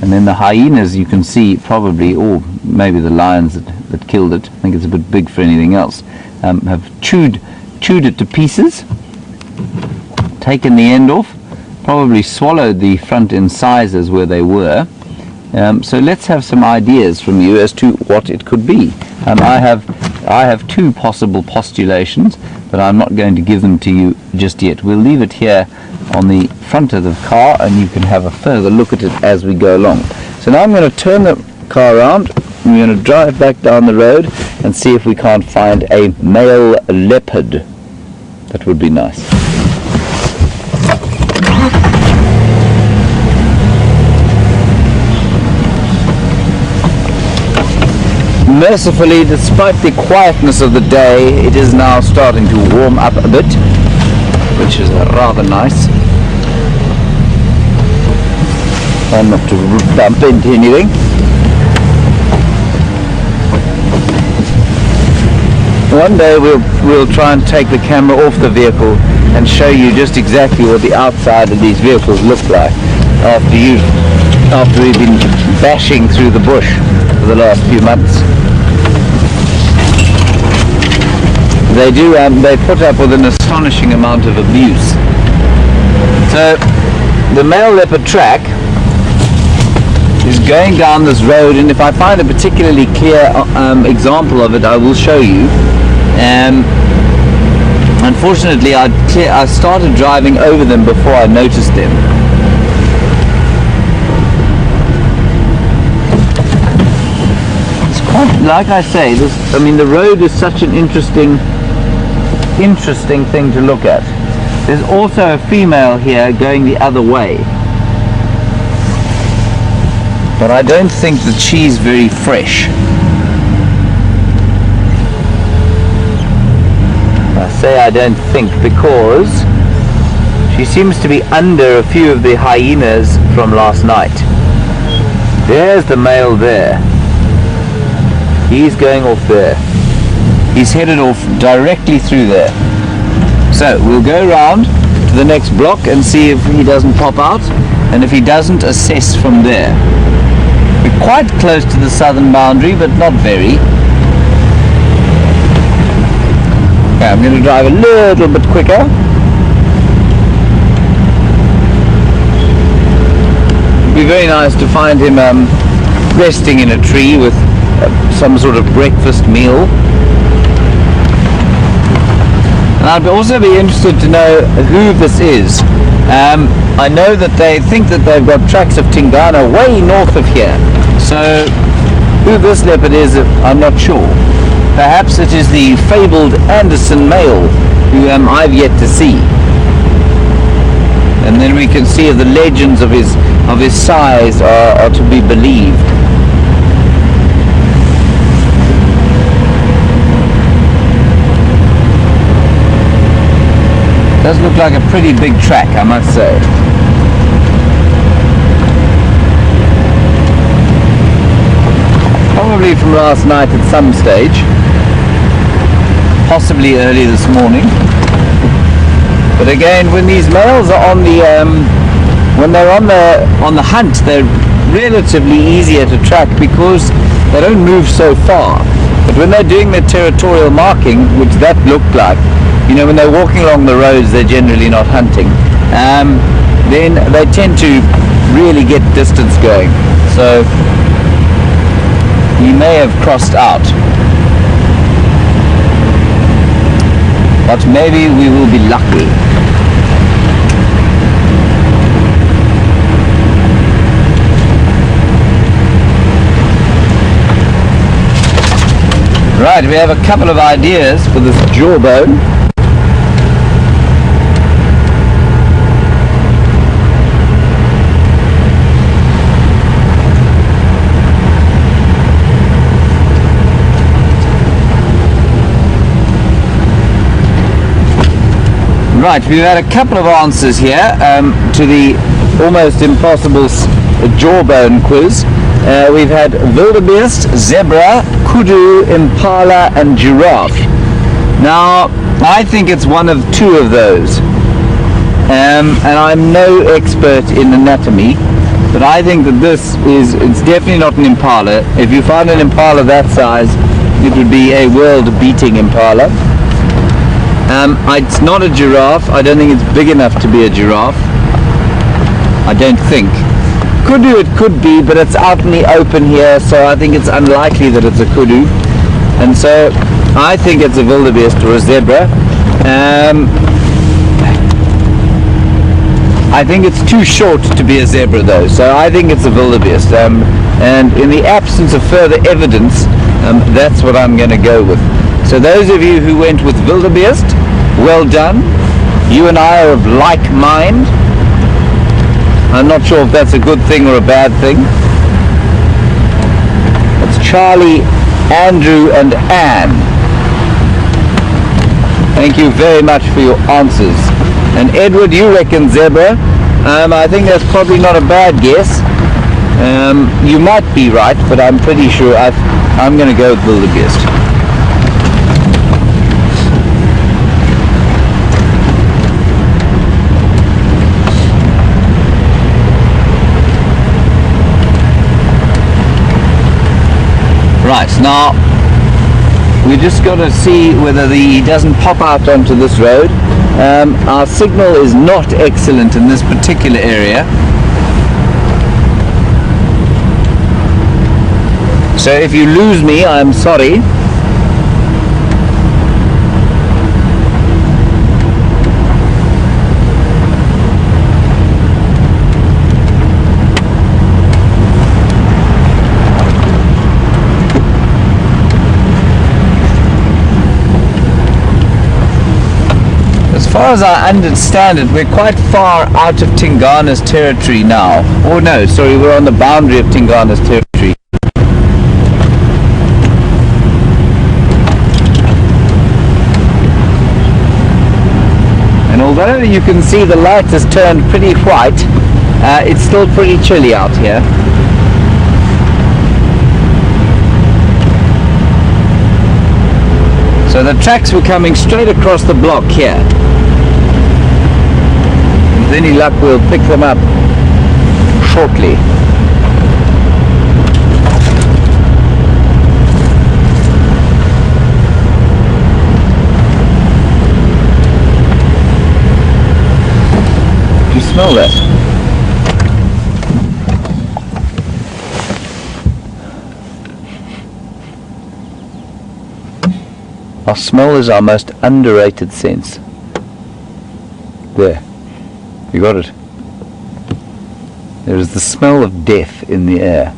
And then the hyenas, you can see probably, or maybe the lions that killed it, I think it's a bit big for anything else, have chewed it to pieces, taken the end off, probably swallowed the front incisors where they were. So let's have some ideas from you as to what it could be. I have 2 possible postulations, but I'm not going to give them to you just yet. We'll leave it here on the front of the car, and you can have a further look at it as we go along. So now I'm going to turn the car around, and we're going to drive back down the road and see if we can't find a male leopard. That would be nice. Mercifully, despite the quietness of the day, it is now starting to warm up a bit, which is rather nice. And not to bump into anything. One day we'll try and take the camera off the vehicle and show you just exactly what the outside of these vehicles look like after we've been bashing through the bush for the last few months. They put up with an astonishing amount of abuse. So the male leopard track is going down this road, and if I find a particularly clear example of it, I will show you. Unfortunately, I started driving over them before I noticed them. It's quite, like I say, the road is such an interesting thing to look at. There's also a female here going the other way, but I don't think that she's very fresh. I say I don't think because she seems to be under a few of the hyenas from last night. There's the male there. He's going off there. He's headed off directly through there. So we'll go round to the next block and see if he doesn't pop out, and if he doesn't, assess from there. We're quite close to the southern boundary, but not very. Okay, I'm going to drive a little bit quicker. It'd be very nice to find him resting in a tree with some sort of breakfast meal. And I'd also be interested to know who this is. I know that they think that they've got tracks of Tingana way north of here. So who this leopard is, I'm not sure. Perhaps it is the fabled Anderson male, who I've yet to see. And then we can see if the legends of his size are to be believed. Does look like a pretty big track, I must say. Probably from last night at some stage, possibly early this morning. But again, when these males are on the when they're on the hunt, they're relatively easier to track because they don't move so far. But when they're doing their territorial marking, which that looked like, when they're walking along the roads, they're generally not hunting. Then they tend to really get distance going. So he may have crossed out, but maybe we will be lucky. Right, we have a couple of ideas for this jawbone. Right, we've had a couple of answers here to the almost impossible jawbone quiz. We've had wildebeest, zebra, kudu, impala and giraffe. Now, I think it's one of two of those. And I'm no expert in anatomy, but I think that it's definitely not an impala. If you find an impala that size, it would be a world-beating impala. It's not a giraffe. I don't think it's big enough to be a giraffe. I don't think. Kudu it could be, but it's out in the open here, so I think it's unlikely that it's a kudu. And so I think it's a wildebeest or a zebra. I think it's too short to be a zebra though, so I think it's a wildebeest. And in the absence of further evidence, that's what I'm going to go with. So those of you who went with wildebeest, well done. You and I are of like mind. I'm not sure if that's a good thing or a bad thing. It's Charlie, Andrew and Anne. Thank you very much for your answers. And Edward, you reckon zebra? I think that's probably not a bad guess. You might be right, but I'm pretty sure I'm going to go with wildebeest. Right, now we just got to see whether he doesn't pop out onto this road. Our signal is not excellent in this particular area. So if you lose me, I'm sorry. As far as I understand it, we're quite far out of Tingana's territory now. Oh no, sorry, we're on the boundary of Tingana's territory. And although you can see the light has turned pretty white, it's still pretty chilly out here. So the tracks were coming straight across the block here. With any luck, we'll pick them up shortly. Do you smell that? Our smell is our most underrated sense. There. You got it. There is the smell of death in the air.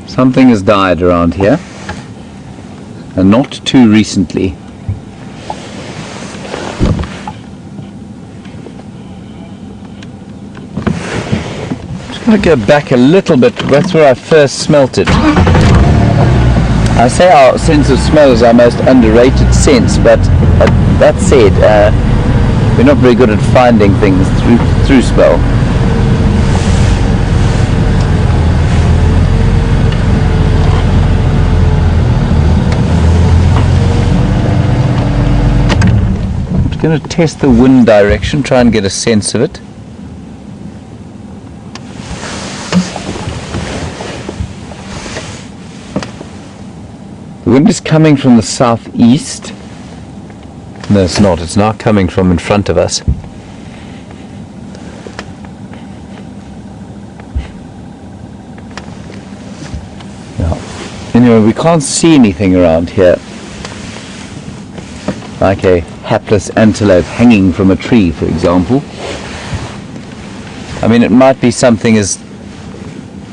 Something has died around here, and not too recently. Just going to go back a little bit. That's where I first smelt it. I say our sense of smell is our most underrated sense, but that said, we're not very good at finding things through smell. I'm going to test the wind direction, try and get a sense of it. The wind is coming from the southeast. No, it's not. It's now coming from in front of us. Now, anyway, we can't see anything around here. Like a hapless antelope hanging from a tree, for example. I mean, it might be something as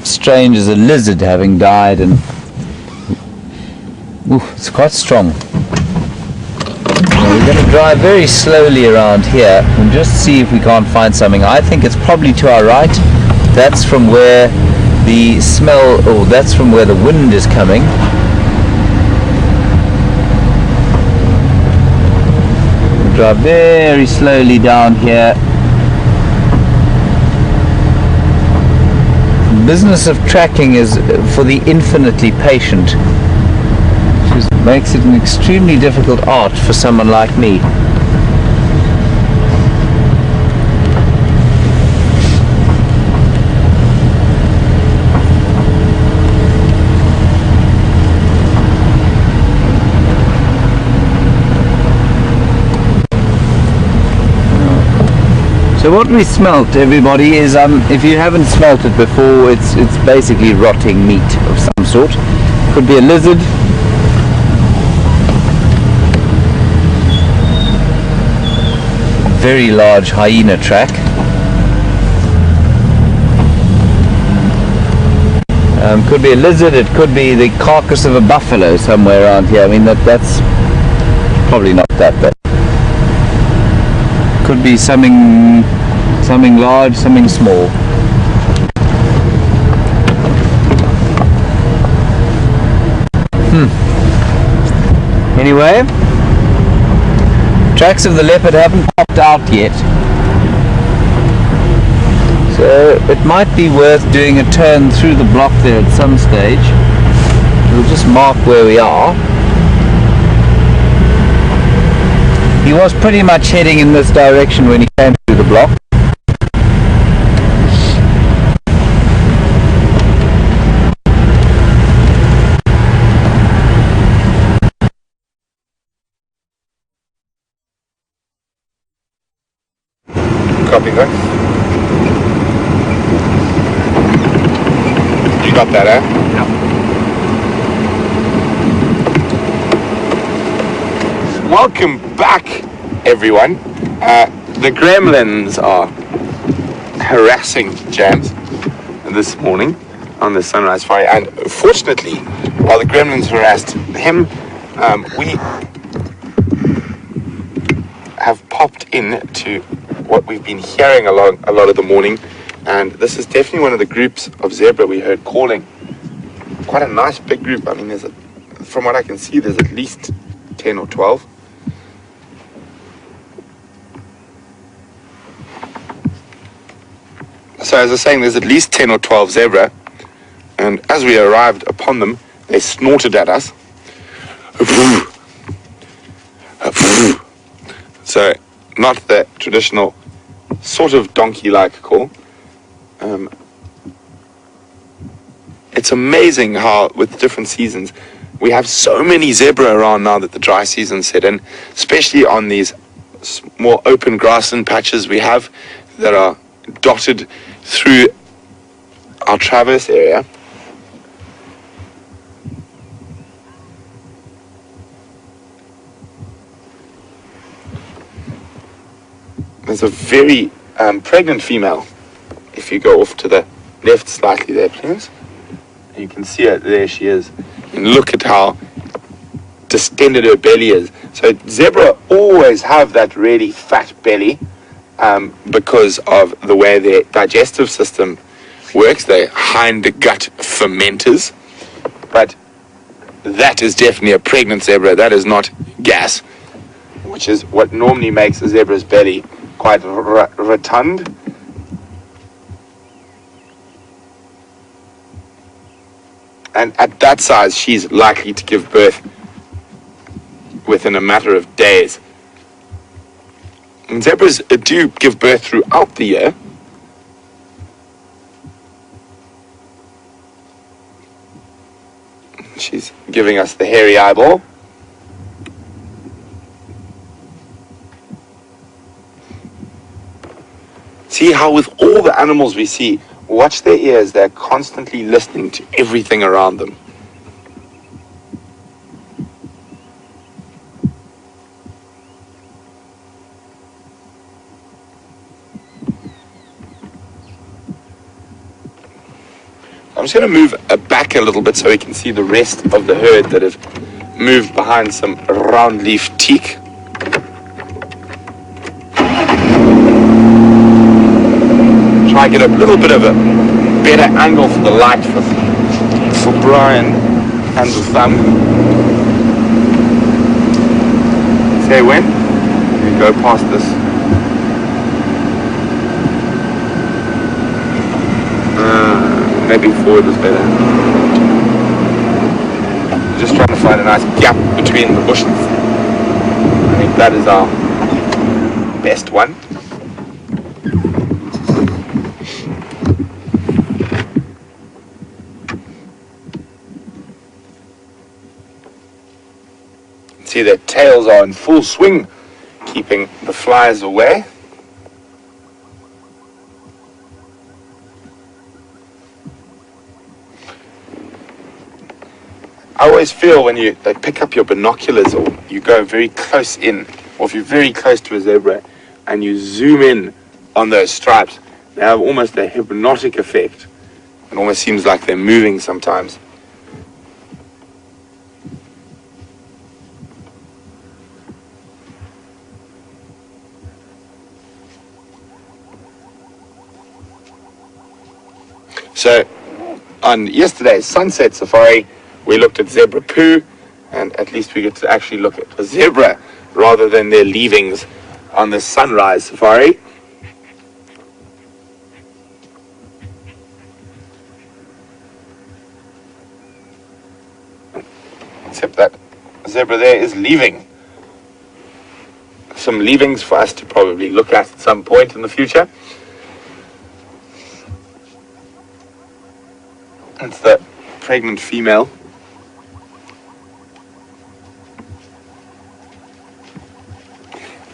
strange as a lizard having died, and ooh, it's quite strong. Now we're going to drive very slowly around here and just see if we can't find something. I think it's probably to our right. That's from where the smell, or that's from where the wind is coming. We'll drive very slowly down here. The business of tracking is for the infinitely patient. Makes it an extremely difficult art for someone like me. So what we smelt, everybody, is if you haven't smelt it before, it's basically rotting meat of some sort. Could be a lizard. Very large hyena track. Could be a lizard, it could be the carcass of a buffalo somewhere around here. I mean, that's Probably not that bad. Could be something large, something small. Anyway, tracks of the leopard haven't popped out yet, so it might be worth doing a turn through the block there at some stage. We'll just mark where we are. He was pretty much heading in this direction when he came through the block. Copy that. You got that, eh? Yeah. Welcome back, everyone. The gremlins are harassing James this morning on the sunrise fire, and fortunately, while the gremlins harassed him, we have popped in to what we've been hearing a lot of the morning, and this is definitely one of the groups of zebra we heard calling. Quite a nice big group. I mean, from what I can see, there's at least 10 or 12. So as I was saying, there's at least 10 or 12 zebra, and as we arrived upon them, they snorted at us. So, not the traditional sort of donkey-like call. It's amazing how, with different seasons, we have so many zebra around now that the dry season set in, especially on these more open grassland patches we have that are dotted through our traverse area. There's a very pregnant female. If you go off to the left slightly there, please. You can see her, there she is. And look at how distended her belly is. So zebra always have that really fat belly because of the way their digestive system works. They're hind gut fermenters. But that is definitely a pregnant zebra. That is not gas, which is what normally makes a zebra's belly quite rotund. And at that size, she's likely to give birth within a matter of days. And zebras do give birth throughout the year. She's giving us the hairy eyeball. See how with all the animals we see, watch their ears, they're constantly listening to everything around them. I'm just going to move back a little bit so we can see the rest of the herd that have moved behind some round leaf teak. Try to get a little bit of a better angle for the light for Brian and the thumb. Say when? We go past this. Maybe forward was better. Just trying to find a nice gap between the bushes. I think that is our best one. See, their tails are in full swing, keeping the flies away. I always feel when they pick up your binoculars or you go very close in, or if you're very close to a zebra and you zoom in on those stripes, they have almost a hypnotic effect. It almost seems like they're moving sometimes. So on yesterday's sunset safari, we looked at zebra poo, and at least we get to actually look at a zebra rather than their leavings on the sunrise safari. Except that zebra there is leaving. Some leavings for us to probably look at some point in the future. It's the pregnant female.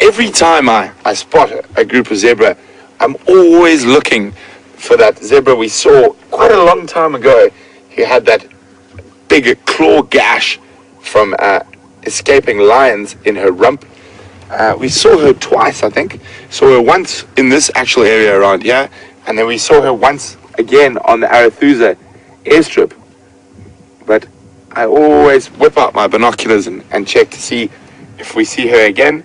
Every time I spot a group of zebra, I'm always looking for that zebra we saw quite a long time ago. He had that big claw gash from escaping lions in her rump. We saw her twice, I think. Saw her once in this actual area around here, and then we saw her once again on the Arathusa airstrip. But I always whip out my binoculars and check to see if we see her again.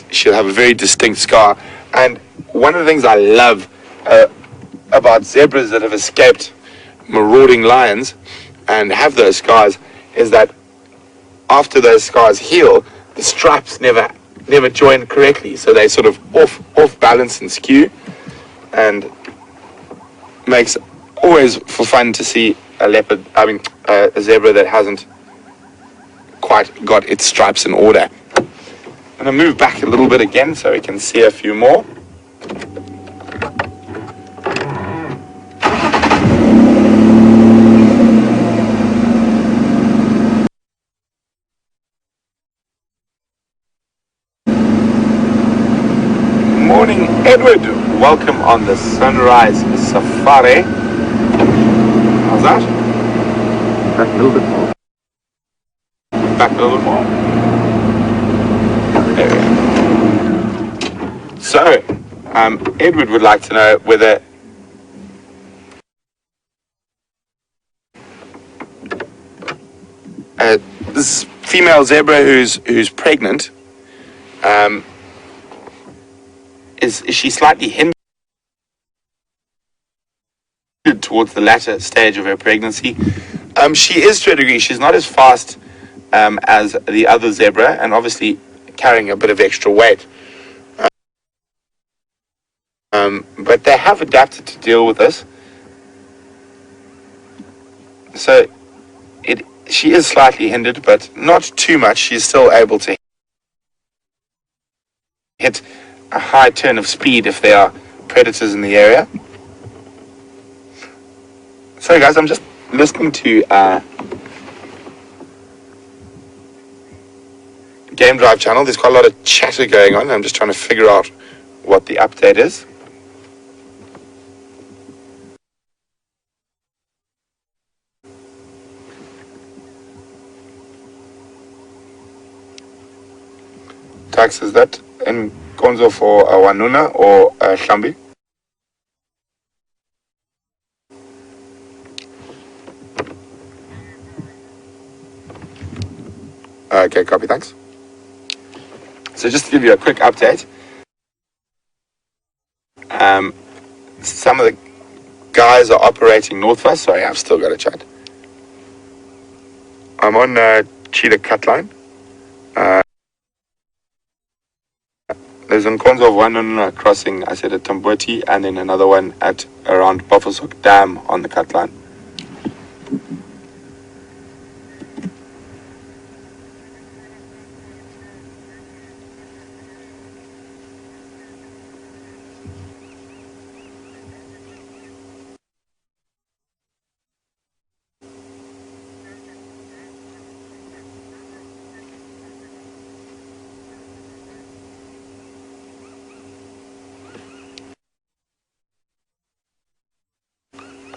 She'll have a very distinct scar. And one of the things I love about zebras that have escaped marauding lions and have those scars is that after those scars heal, the stripes never join correctly, so they sort of off balance and skew, and makes always for fun to see a zebra that hasn't quite got its stripes in order. I'm going to move back a little bit again so we can see a few more. Morning, Edward. Welcome on the Sunrise Safari. How's that? Back a little bit more. Back a little bit more. There we go. So, Edward would like to know whether this female zebra who's pregnant, is she slightly hindered towards the latter stage of her pregnancy? She is to a degree. She's not as fast as the other zebra, and obviously carrying a bit of extra weight. But they have adapted to deal with this. So she is slightly hindered, but not too much. She's still able to hit a high turn of speed if there are predators in the area. Sorry guys, I'm just listening to Game Drive channel. There's quite a lot of chatter going on. I'm just trying to figure out what the update is. Tax, is that in Konzo for Wanuna or Shambi? Okay, copy, thanks. So just to give you a quick update, some of the guys are operating north of us. Sorry, I've still got a chat. I'm on Cheetah Cut Line. There's an Konzo of one crossing, I said, at Tamboti, and then another one at around Bofosok Dam on the cut line.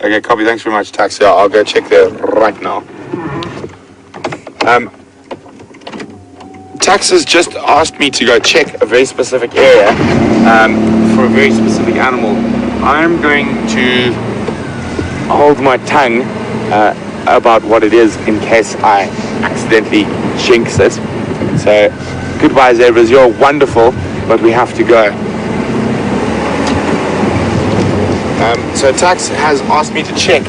Okay, copy. Thanks very much, Taxi. I'll go check there right now. Tax has just asked me to go check a very specific area for a very specific animal. I'm going to hold my tongue about what it is in case I accidentally jinx it. So, goodbye, zebras. You're wonderful, but we have to go. So Tax has asked me to check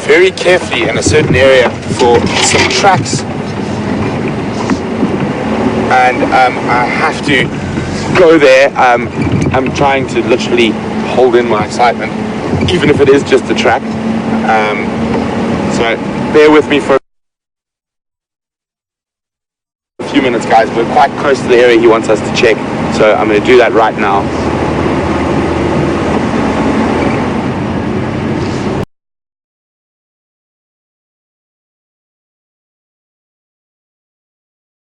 very carefully in a certain area for some tracks, and I have to go there. I'm trying to literally hold in my excitement, even if it is just a track. So bear with me for a few minutes, guys. We're quite close to the area he wants us to check, so I'm going to do that right now.